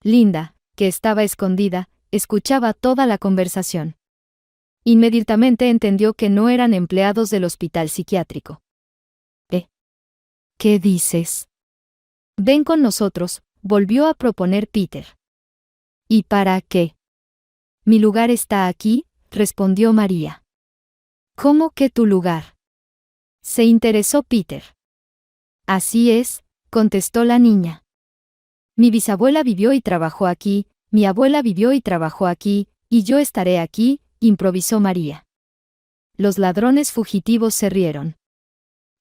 Linda, que estaba escondida, escuchaba toda la conversación. Inmediatamente entendió que no eran empleados del hospital psiquiátrico. ¿Qué dices? Ven con nosotros, volvió a proponer Peter. ¿Y para qué? Mi lugar está aquí, respondió María. ¿Cómo que tu lugar? Se interesó Peter. Así es, contestó la niña. Mi bisabuela vivió y trabajó aquí, mi abuela vivió y trabajó aquí, y yo estaré aquí, improvisó María. Los ladrones fugitivos se rieron.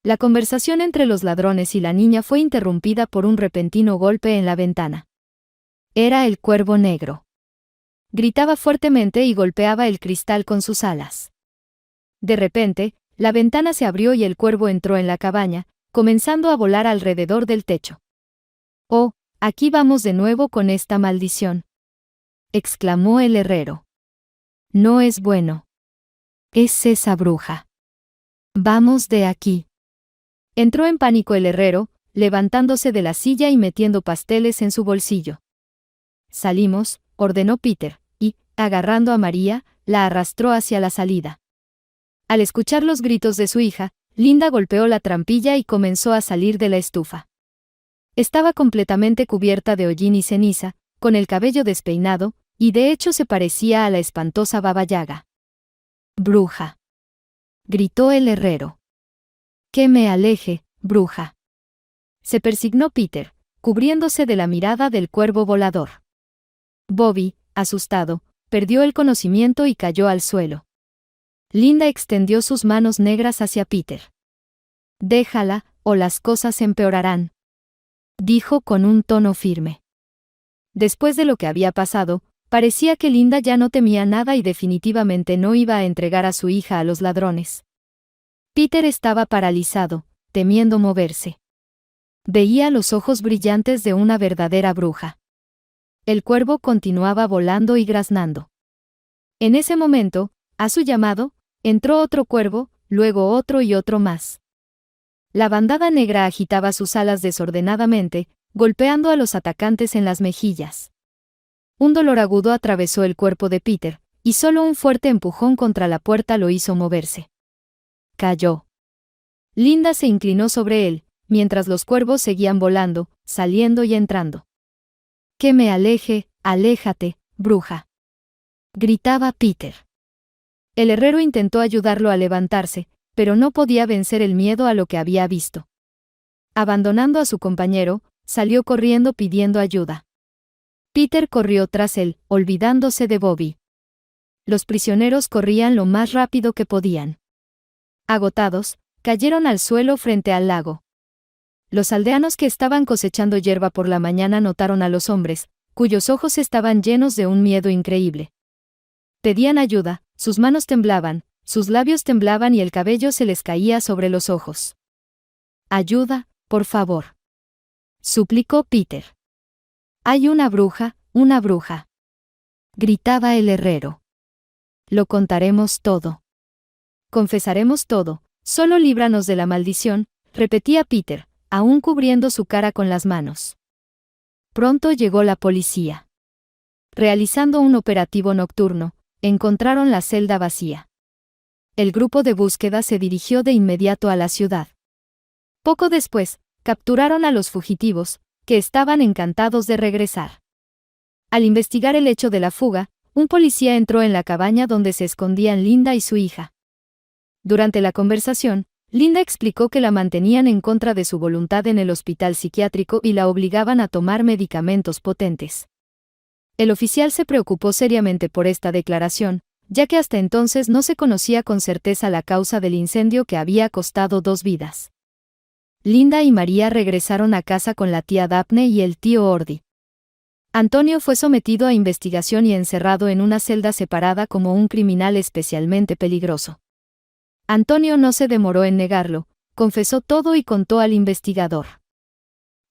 La conversación entre los ladrones y la niña fue interrumpida por un repentino golpe en la ventana. Era el cuervo negro. Gritaba fuertemente y golpeaba el cristal con sus alas. De repente, la ventana se abrió y el cuervo entró en la cabaña, comenzando a volar alrededor del techo. «Oh, aquí vamos de nuevo con esta maldición», exclamó el herrero. «No es bueno. Es esa bruja. Vamos de aquí». Entró en pánico el herrero, levantándose de la silla y metiendo pasteles en su bolsillo. «Salimos», ordenó Peter, y, agarrando a María, la arrastró hacia la salida. Al escuchar los gritos de su hija, Linda golpeó la trampilla y comenzó a salir de la estufa. Estaba completamente cubierta de hollín y ceniza, con el cabello despeinado, y de hecho se parecía a la espantosa Baba Yaga. «Bruja», gritó el herrero. «Que me aleje, bruja». Se persignó Peter, cubriéndose de la mirada del cuervo volador. Bobby, asustado, perdió el conocimiento y cayó al suelo. Linda extendió sus manos negras hacia Peter. «Déjala, o las cosas empeorarán», dijo con un tono firme. Después de lo que había pasado, parecía que Linda ya no temía nada y definitivamente no iba a entregar a su hija a los ladrones. Peter estaba paralizado, temiendo moverse. Veía los ojos brillantes de una verdadera bruja. El cuervo continuaba volando y graznando. En ese momento, a su llamado, entró otro cuervo, luego otro y otro más. La bandada negra agitaba sus alas desordenadamente, golpeando a los atacantes en las mejillas. Un dolor agudo atravesó el cuerpo de Peter, y solo un fuerte empujón contra la puerta lo hizo moverse. Cayó. Linda se inclinó sobre él, mientras los cuervos seguían volando, saliendo y entrando. «Que me aleje, aléjate, bruja», gritaba Peter. El herrero intentó ayudarlo a levantarse, pero no podía vencer el miedo a lo que había visto. Abandonando a su compañero, salió corriendo pidiendo ayuda. Peter corrió tras él, olvidándose de Bobby. Los prisioneros corrían lo más rápido que podían. Agotados, cayeron al suelo frente al lago. Los aldeanos que estaban cosechando hierba por la mañana notaron a los hombres, cuyos ojos estaban llenos de un miedo increíble. Pedían ayuda, sus manos temblaban, sus labios temblaban y el cabello se les caía sobre los ojos. «Ayuda, por favor», suplicó Peter. «Hay una bruja, gritaba el herrero. «Lo contaremos todo. Confesaremos todo, solo líbranos de la maldición», repetía Peter, aún cubriendo su cara con las manos. Pronto llegó la policía. Realizando un operativo nocturno, encontraron la celda vacía. El grupo de búsqueda se dirigió de inmediato a la ciudad. Poco después, capturaron a los fugitivos, que estaban encantados de regresar. Al investigar el hecho de la fuga, un policía entró en la cabaña donde se escondían Linda y su hija. Durante la conversación, Linda explicó que la mantenían en contra de su voluntad en el hospital psiquiátrico y la obligaban a tomar medicamentos potentes. El oficial se preocupó seriamente por esta declaración, ya que hasta entonces no se conocía con certeza la causa del incendio que había costado 2 vidas. Linda y María regresaron a casa con la tía Daphne y el tío Ordi. Antonio fue sometido a investigación y encerrado en una celda separada como un criminal especialmente peligroso. Antonio no se demoró en negarlo, confesó todo y contó al investigador.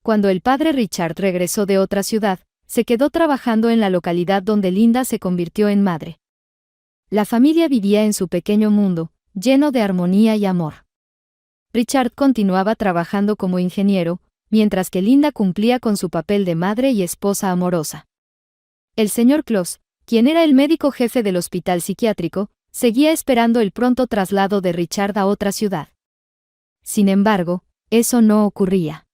Cuando el padre Richard regresó de otra ciudad, se quedó trabajando en la localidad donde Linda se convirtió en madre. La familia vivía en su pequeño mundo, lleno de armonía y amor. Richard continuaba trabajando como ingeniero, mientras que Linda cumplía con su papel de madre y esposa amorosa. El señor Close, quien era el médico jefe del hospital psiquiátrico, seguía esperando el pronto traslado de Richard a otra ciudad. Sin embargo, eso no ocurría.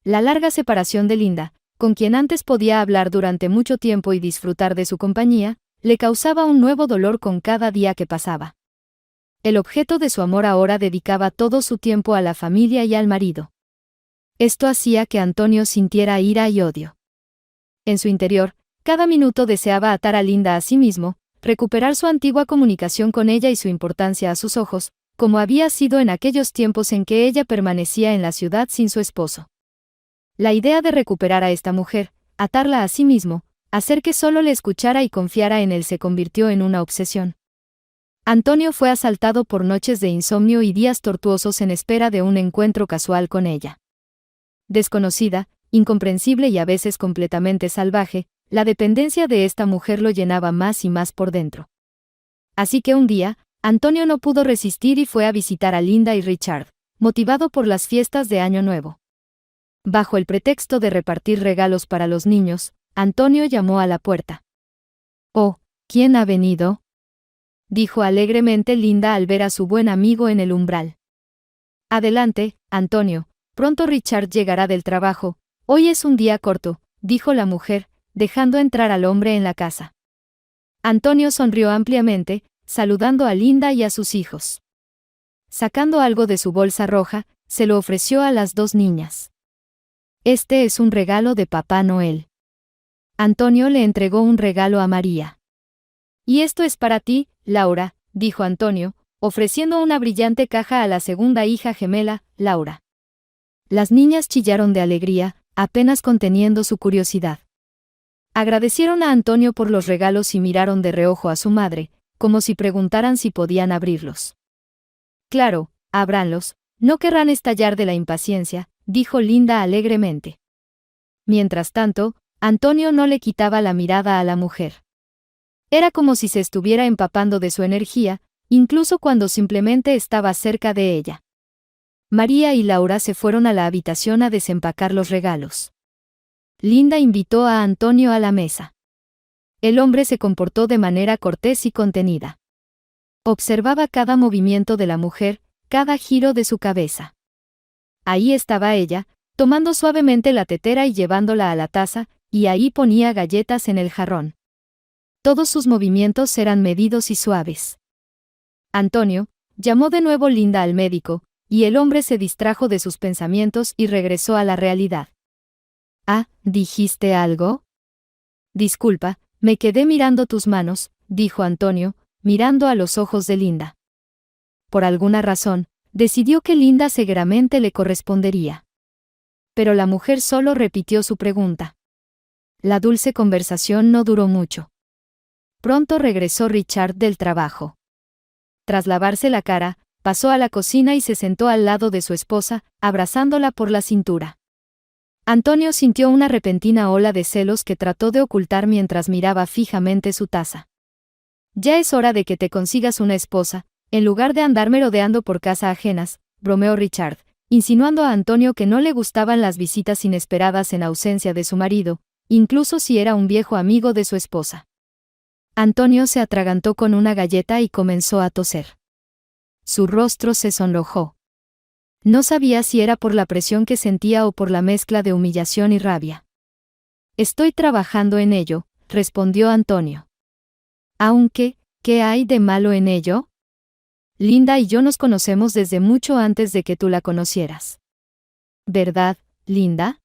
La larga separación de Linda, con quien antes podía hablar durante mucho tiempo y disfrutar de su compañía, le causaba un nuevo dolor con cada día que pasaba. El objeto de su amor ahora dedicaba todo su tiempo a la familia y al marido. Esto hacía que Antonio sintiera ira y odio. En su interior, cada minuto deseaba atar a Linda a sí mismo, recuperar su antigua comunicación con ella y su importancia a sus ojos, como había sido en aquellos tiempos en que ella permanecía en la ciudad sin su esposo. La idea de recuperar a esta mujer, atarla a sí mismo, hacer que solo le escuchara y confiara en él se convirtió en una obsesión. Antonio fue asaltado por noches de insomnio y días tortuosos en espera de un encuentro casual con ella. Desconocida, incomprensible y a veces completamente salvaje, la dependencia de esta mujer lo llenaba más y más por dentro. Así que un día, Antonio no pudo resistir y fue a visitar a Linda y Richard, motivado por las fiestas de Año Nuevo. Bajo el pretexto de repartir regalos para los niños, Antonio llamó a la puerta. «Oh, ¿quién ha venido?», dijo alegremente Linda al ver a su buen amigo en el umbral. «Adelante, Antonio, pronto Richard llegará del trabajo, hoy es un día corto», dijo la mujer, dejando entrar al hombre en la casa. Antonio sonrió ampliamente, saludando a Linda y a sus hijos. Sacando algo de su bolsa roja, se lo ofreció a las dos niñas. «Este es un regalo de Papá Noel». Antonio le entregó un regalo a María. «Y esto es para ti, Laura», dijo Antonio, ofreciendo una brillante caja a la segunda hija gemela, Laura. Las niñas chillaron de alegría, apenas conteniendo su curiosidad. Agradecieron a Antonio por los regalos y miraron de reojo a su madre, como si preguntaran si podían abrirlos. «Claro, ábranlos, no querrán estallar de la impaciencia», dijo Linda alegremente. Mientras tanto, Antonio no le quitaba la mirada a la mujer. Era como si se estuviera empapando de su energía, incluso cuando simplemente estaba cerca de ella. María y Laura se fueron a la habitación a desempacar los regalos. Linda invitó a Antonio a la mesa. El hombre se comportó de manera cortés y contenida. Observaba cada movimiento de la mujer, cada giro de su cabeza. Ahí estaba ella, tomando suavemente la tetera y llevándola a la taza, y ahí ponía galletas en el jarrón. Todos sus movimientos eran medidos y suaves. Antonio llamó de nuevo Linda al médico, y el hombre se distrajo de sus pensamientos y regresó a la realidad. «Ah, ¿dijiste algo?». «Disculpa, me quedé mirando tus manos», dijo Antonio, mirando a los ojos de Linda. Por alguna razón, decidió que Linda seguramente le correspondería. Pero la mujer solo repitió su pregunta. La dulce conversación no duró mucho. Pronto regresó Richard del trabajo. Tras lavarse la cara, pasó a la cocina y se sentó al lado de su esposa, abrazándola por la cintura. Antonio sintió una repentina ola de celos que trató de ocultar mientras miraba fijamente su taza. «Ya es hora de que te consigas una esposa, en lugar de andar merodeando por casa ajenas», bromeó Richard, insinuando a Antonio que no le gustaban las visitas inesperadas en ausencia de su marido, incluso si era un viejo amigo de su esposa. Antonio se atragantó con una galleta y comenzó a toser. Su rostro se sonrojó. No sabía si era por la presión que sentía o por la mezcla de humillación y rabia. «Estoy trabajando en ello», respondió Antonio. «Aunque, ¿qué hay de malo en ello? Linda y yo nos conocemos desde mucho antes de que tú la conocieras». «¿Verdad, Linda?»,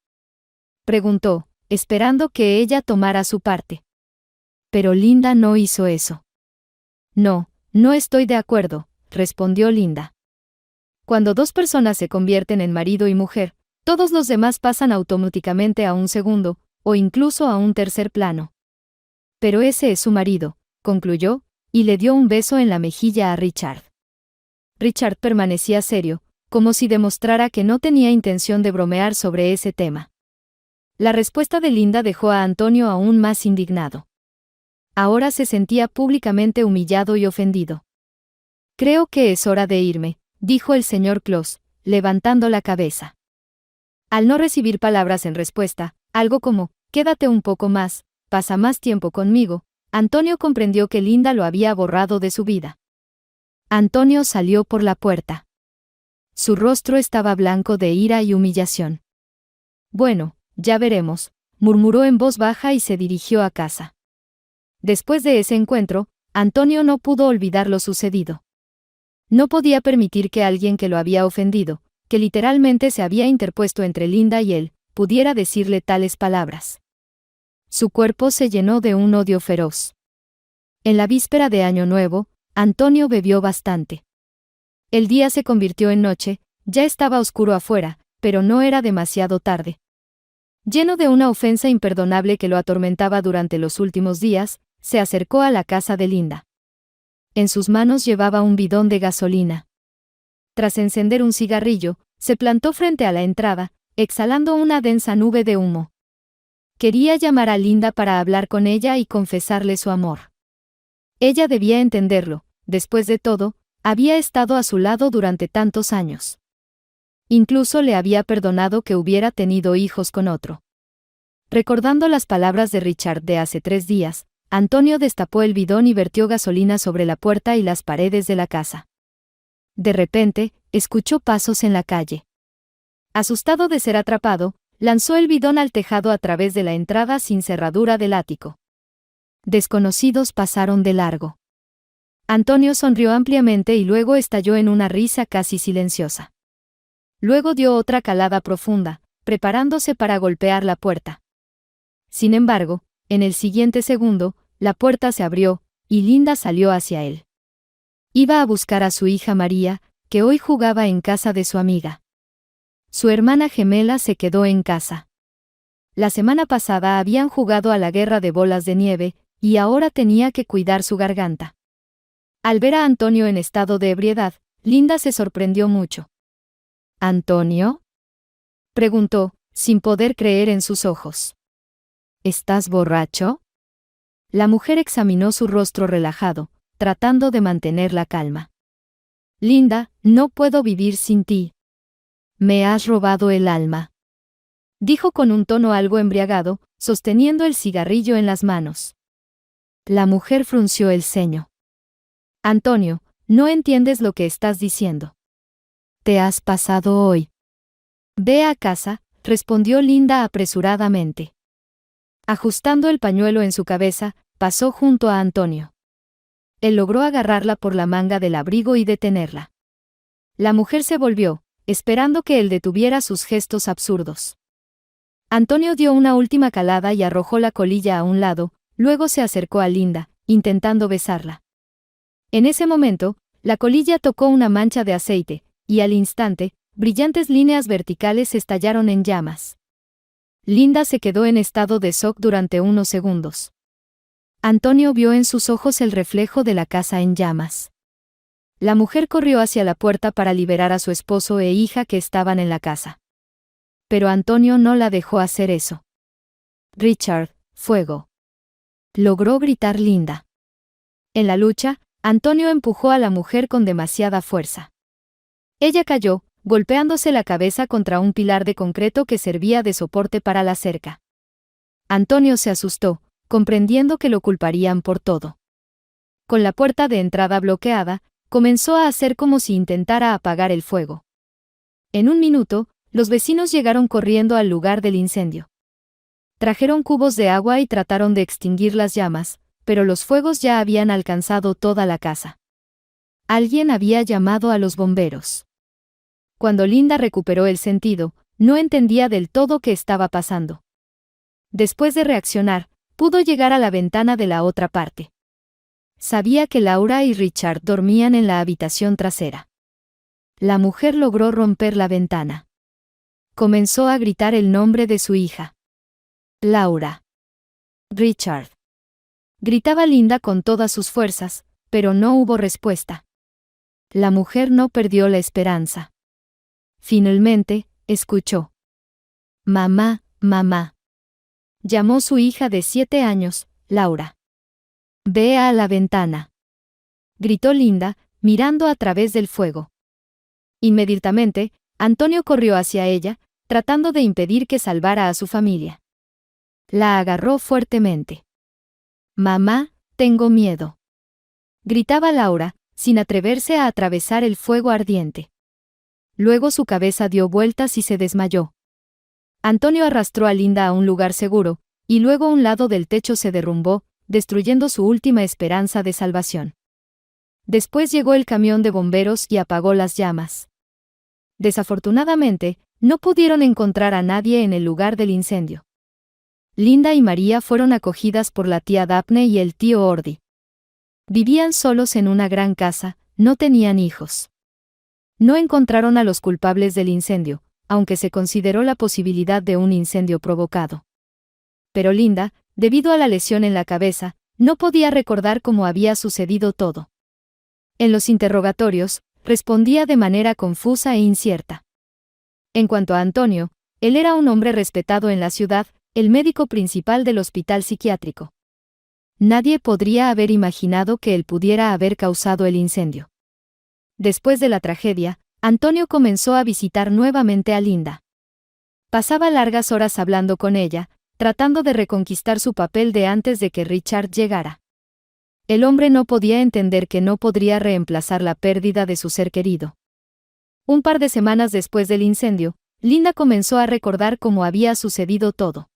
preguntó, esperando que ella tomara su parte. Pero Linda no hizo eso. «No, no estoy de acuerdo», respondió Linda. Cuando dos personas se convierten en marido y mujer, todos los demás pasan automáticamente a un segundo, o incluso a un tercer plano. Pero ese es su marido, concluyó, y le dio un beso en la mejilla a Richard. Richard permanecía serio, como si demostrara que no tenía intención de bromear sobre ese tema. La respuesta de Linda dejó a Antonio aún más indignado. Ahora se sentía públicamente humillado y ofendido. «Creo que es hora de irme», dijo el señor Claus, levantando la cabeza. Al no recibir palabras en respuesta, algo como, «quédate un poco más, pasa más tiempo conmigo», Antonio comprendió que Linda lo había borrado de su vida. Antonio salió por la puerta. Su rostro estaba blanco de ira y humillación. «Bueno, ya veremos», murmuró en voz baja y se dirigió a casa. Después de ese encuentro, Antonio no pudo olvidar lo sucedido. No podía permitir que alguien que lo había ofendido, que literalmente se había interpuesto entre Linda y él, pudiera decirle tales palabras. Su cuerpo se llenó de un odio feroz. En la víspera de Año Nuevo, Antonio bebió bastante. El día se convirtió en noche, ya estaba oscuro afuera, pero no era demasiado tarde. Lleno de una ofensa imperdonable que lo atormentaba durante los últimos días, se acercó a la casa de Linda. En sus manos llevaba un bidón de gasolina. Tras encender un cigarrillo, se plantó frente a la entrada, exhalando una densa nube de humo. Quería llamar a Linda para hablar con ella y confesarle su amor. Ella debía entenderlo, después de todo, había estado a su lado durante tantos años. Incluso le había perdonado que hubiera tenido hijos con otro. Recordando las palabras de Richard de hace 3 días, Antonio destapó el bidón y vertió gasolina sobre la puerta y las paredes de la casa. De repente, escuchó pasos en la calle. Asustado de ser atrapado, lanzó el bidón al tejado a través de la entrada sin cerradura del ático. Desconocidos pasaron de largo. Antonio sonrió ampliamente y luego estalló en una risa casi silenciosa. Luego dio otra calada profunda, preparándose para golpear la puerta. Sin embargo, en el siguiente segundo, la puerta se abrió, y Linda salió hacia él. Iba a buscar a su hija María, que hoy jugaba en casa de su amiga. Su hermana gemela se quedó en casa. La semana pasada habían jugado a la guerra de bolas de nieve, y ahora tenía que cuidar su garganta. Al ver a Antonio en estado de ebriedad, Linda se sorprendió mucho. «¿Antonio?», preguntó, sin poder creer en sus ojos. «¿Estás borracho?». La mujer examinó su rostro relajado, tratando de mantener la calma. «Linda, no puedo vivir sin ti. Me has robado el alma», dijo con un tono algo embriagado, sosteniendo el cigarrillo en las manos. La mujer frunció el ceño. «Antonio, no entiendes lo que estás diciendo. Te has pasado hoy». «Ve a casa», respondió Linda apresuradamente. Ajustando el pañuelo en su cabeza, pasó junto a Antonio. Él logró agarrarla por la manga del abrigo y detenerla. La mujer se volvió, esperando que él detuviera sus gestos absurdos. Antonio dio una última calada y arrojó la colilla a un lado, luego se acercó a Linda, intentando besarla. En ese momento, la colilla tocó una mancha de aceite, y al instante, brillantes líneas verticales estallaron en llamas. Linda se quedó en estado de shock durante unos segundos. Antonio vio en sus ojos el reflejo de la casa en llamas. La mujer corrió hacia la puerta para liberar a su esposo e hija que estaban en la casa. Pero Antonio no la dejó hacer eso. «Richard, fuego», logró gritar Linda. En la lucha, Antonio empujó a la mujer con demasiada fuerza. Ella cayó, golpeándose la cabeza contra un pilar de concreto que servía de soporte para la cerca. Antonio se asustó, comprendiendo que lo culparían por todo. Con la puerta de entrada bloqueada, comenzó a hacer como si intentara apagar el fuego. En un minuto, los vecinos llegaron corriendo al lugar del incendio. Trajeron cubos de agua y trataron de extinguir las llamas, pero los fuegos ya habían alcanzado toda la casa. Alguien había llamado a los bomberos. Cuando Linda recuperó el sentido, no entendía del todo qué estaba pasando. Después de reaccionar, pudo llegar a la ventana de la otra parte. Sabía que Laura y Richard dormían en la habitación trasera. La mujer logró romper la ventana. Comenzó a gritar el nombre de su hija. «Laura. Richard». Gritaba Linda con todas sus fuerzas, pero no hubo respuesta. La mujer no perdió la esperanza. Finalmente, escuchó. «Mamá, mamá». llamó su hija de 7 años, Laura. «Ve a la ventana», gritó Linda, mirando a través del fuego. Inmediatamente, Antonio corrió hacia ella, tratando de impedir que salvara a su familia. La agarró fuertemente. «Mamá, tengo miedo», gritaba Laura, sin atreverse a atravesar el fuego ardiente. Luego su cabeza dio vueltas y se desmayó. Antonio arrastró a Linda a un lugar seguro, y luego un lado del techo se derrumbó, destruyendo su última esperanza de salvación. Después llegó el camión de bomberos y apagó las llamas. Desafortunadamente, no pudieron encontrar a nadie en el lugar del incendio. Linda y María fueron acogidas por la tía Daphne y el tío Ordi. Vivían solos en una gran casa, no tenían hijos. No encontraron a los culpables del incendio, aunque se consideró la posibilidad de un incendio provocado. Pero Linda, debido a la lesión en la cabeza, no podía recordar cómo había sucedido todo. En los interrogatorios, respondía de manera confusa e incierta. En cuanto a Antonio, él era un hombre respetado en la ciudad, el médico principal del hospital psiquiátrico. Nadie podría haber imaginado que él pudiera haber causado el incendio. Después de la tragedia, Antonio comenzó a visitar nuevamente a Linda. Pasaba largas horas hablando con ella, tratando de reconquistar su papel de antes de que Richard llegara. El hombre no podía entender que no podría reemplazar la pérdida de su ser querido. Un par de semanas después del incendio, Linda comenzó a recordar cómo había sucedido todo.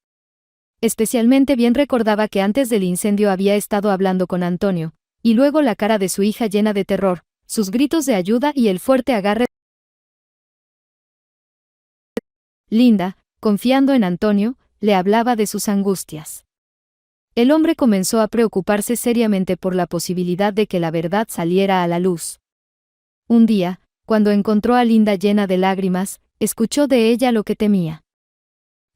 Especialmente bien recordaba que antes del incendio había estado hablando con Antonio, y luego la cara de su hija llena de terror, sus gritos de ayuda y el fuerte agarre. Linda, confiando en Antonio, le hablaba de sus angustias. El hombre comenzó a preocuparse seriamente por la posibilidad de que la verdad saliera a la luz. Un día, cuando encontró a Linda llena de lágrimas, escuchó de ella lo que temía.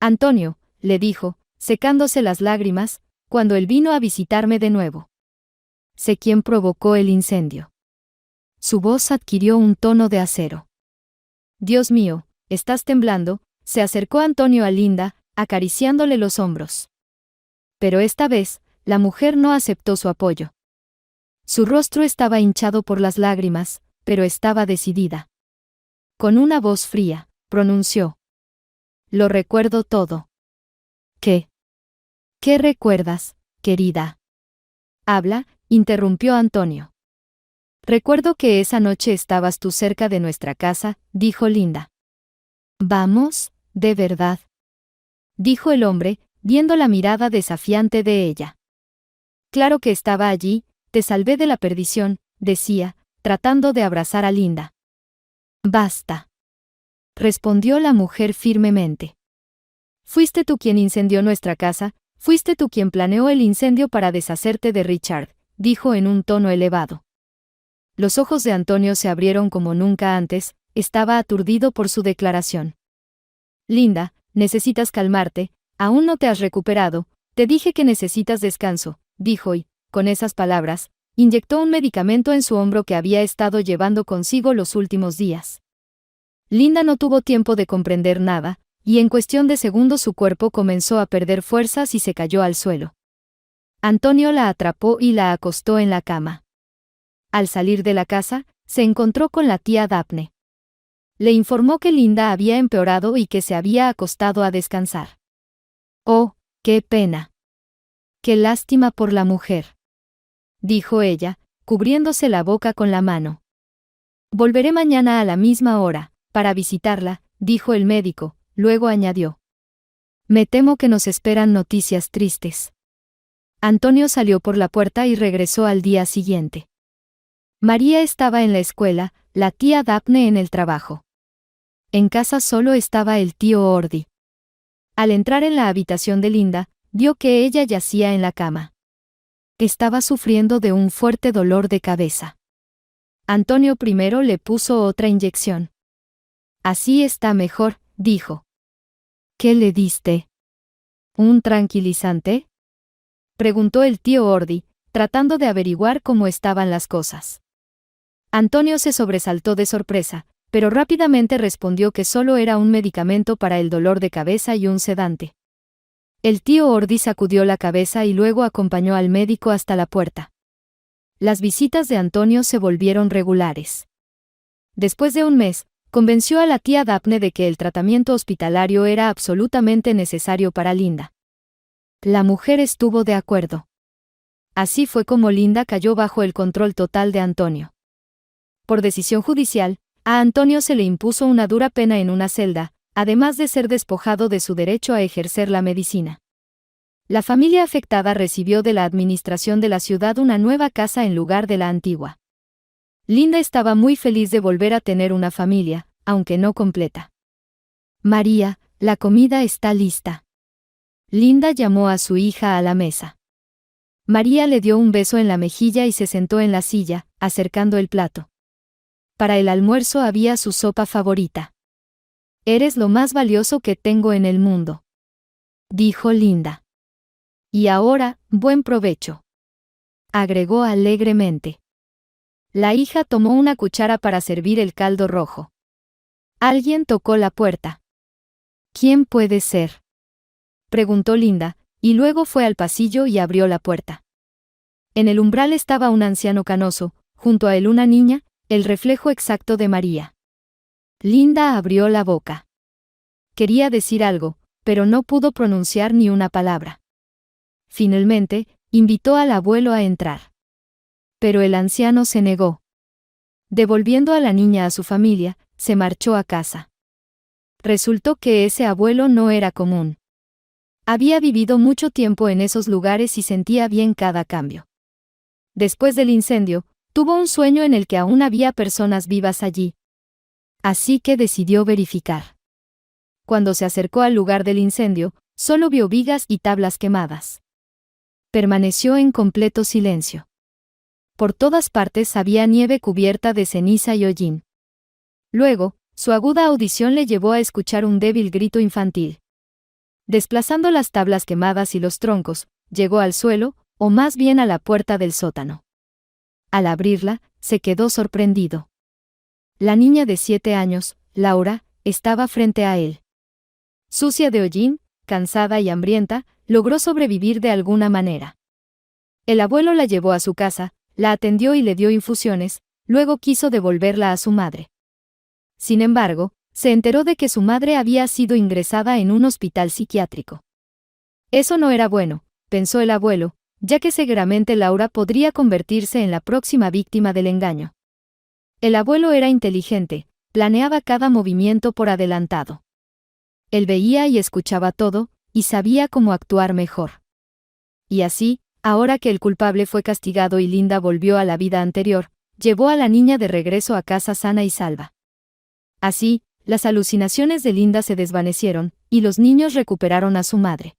«Antonio», le dijo, secándose las lágrimas, cuando él vino a visitarme de nuevo. «Sé quién provocó el incendio». Su voz adquirió un tono de acero. «Dios mío, estás temblando», se acercó Antonio a Linda, acariciándole los hombros. Pero esta vez, la mujer no aceptó su apoyo. Su rostro estaba hinchado por las lágrimas, pero estaba decidida. Con una voz fría, pronunció: «Lo recuerdo todo». «¿Qué? ¿Qué recuerdas, querida?» «Habla», interrumpió Antonio. «Recuerdo que esa noche estabas tú cerca de nuestra casa», dijo Linda. «Vamos, de verdad», dijo el hombre, viendo la mirada desafiante de ella. «Claro que estaba allí, te salvé de la perdición», decía, tratando de abrazar a Linda. «Basta», respondió la mujer firmemente. «Fuiste tú quien incendió nuestra casa, fuiste tú quien planeó el incendio para deshacerte de Richard», dijo en un tono elevado. Los ojos de Antonio se abrieron como nunca antes, estaba aturdido por su declaración. «Linda, necesitas calmarte, aún no te has recuperado, te dije que necesitas descanso», dijo y, con esas palabras, inyectó un medicamento en su hombro que había estado llevando consigo los últimos días. Linda no tuvo tiempo de comprender nada, y en cuestión de segundos su cuerpo comenzó a perder fuerzas y se cayó al suelo. Antonio la atrapó y la acostó en la cama. Al salir de la casa, se encontró con la tía Daphne. Le informó que Linda había empeorado y que se había acostado a descansar. «Oh, qué pena. Qué lástima por la mujer», dijo ella, cubriéndose la boca con la mano. «Volveré mañana a la misma hora, para visitarla», dijo el médico, luego añadió: «Me temo que nos esperan noticias tristes». Antonio salió por la puerta y regresó al día siguiente. María estaba en la escuela, la tía Daphne en el trabajo. En casa solo estaba el tío Ordi. Al entrar en la habitación de Linda, vio que ella yacía en la cama. Estaba sufriendo de un fuerte dolor de cabeza. Antonio primero le puso otra inyección. «Así está mejor», dijo. «¿Qué le diste? ¿Un tranquilizante?», preguntó el tío Ordi, tratando de averiguar cómo estaban las cosas. Antonio se sobresaltó de sorpresa, pero rápidamente respondió que solo era un medicamento para el dolor de cabeza y un sedante. El tío Ordi sacudió la cabeza y luego acompañó al médico hasta la puerta. Las visitas de Antonio se volvieron regulares. Después de un mes, convenció a la tía Daphne de que el tratamiento hospitalario era absolutamente necesario para Linda. La mujer estuvo de acuerdo. Así fue como Linda cayó bajo el control total de Antonio. Por decisión judicial, a Antonio se le impuso una dura pena en una celda, además de ser despojado de su derecho a ejercer la medicina. La familia afectada recibió de la administración de la ciudad una nueva casa en lugar de la antigua. Linda estaba muy feliz de volver a tener una familia, aunque no completa. María, la comida está lista. Linda llamó a su hija a la mesa. María le dio un beso en la mejilla y se sentó en la silla, acercando el plato. Para el almuerzo había su sopa favorita. «Eres lo más valioso que tengo en el mundo», dijo Linda. «Y ahora, buen provecho», agregó alegremente. La hija tomó una cuchara para servir el caldo rojo. Alguien tocó la puerta. «¿Quién puede ser?», preguntó Linda, y luego fue al pasillo y abrió la puerta. En el umbral estaba un anciano canoso, junto a él una niña, el reflejo exacto de María. Linda abrió la boca. Quería decir algo, pero no pudo pronunciar ni una palabra. Finalmente, invitó al abuelo a entrar. Pero el anciano se negó. Devolviendo a la niña a su familia, se marchó a casa. Resultó que ese abuelo no era común. Había vivido mucho tiempo en esos lugares y sentía bien cada cambio. Después del incendio, tuvo un sueño en el que aún había personas vivas allí. Así que decidió verificar. Cuando se acercó al lugar del incendio, solo vio vigas y tablas quemadas. Permaneció en completo silencio. Por todas partes había nieve cubierta de ceniza y hollín. Luego, su aguda audición le llevó a escuchar un débil grito infantil. Desplazando las tablas quemadas y los troncos, llegó al suelo, o más bien a la puerta del sótano. Al abrirla, se quedó sorprendido. La niña de 7 años, Laura, estaba frente a él. Sucia de hollín, cansada y hambrienta, logró sobrevivir de alguna manera. El abuelo la llevó a su casa, la atendió y le dio infusiones, luego quiso devolverla a su madre. Sin embargo, se enteró de que su madre había sido ingresada en un hospital psiquiátrico. Eso no era bueno, pensó el abuelo, ya que seguramente Laura podría convertirse en la próxima víctima del engaño. El abuelo era inteligente, planeaba cada movimiento por adelantado. Él veía y escuchaba todo, y sabía cómo actuar mejor. Y así, ahora que el culpable fue castigado y Linda volvió a la vida anterior, llevó a la niña de regreso a casa sana y salva. Así, las alucinaciones de Linda se desvanecieron, y los niños recuperaron a su madre.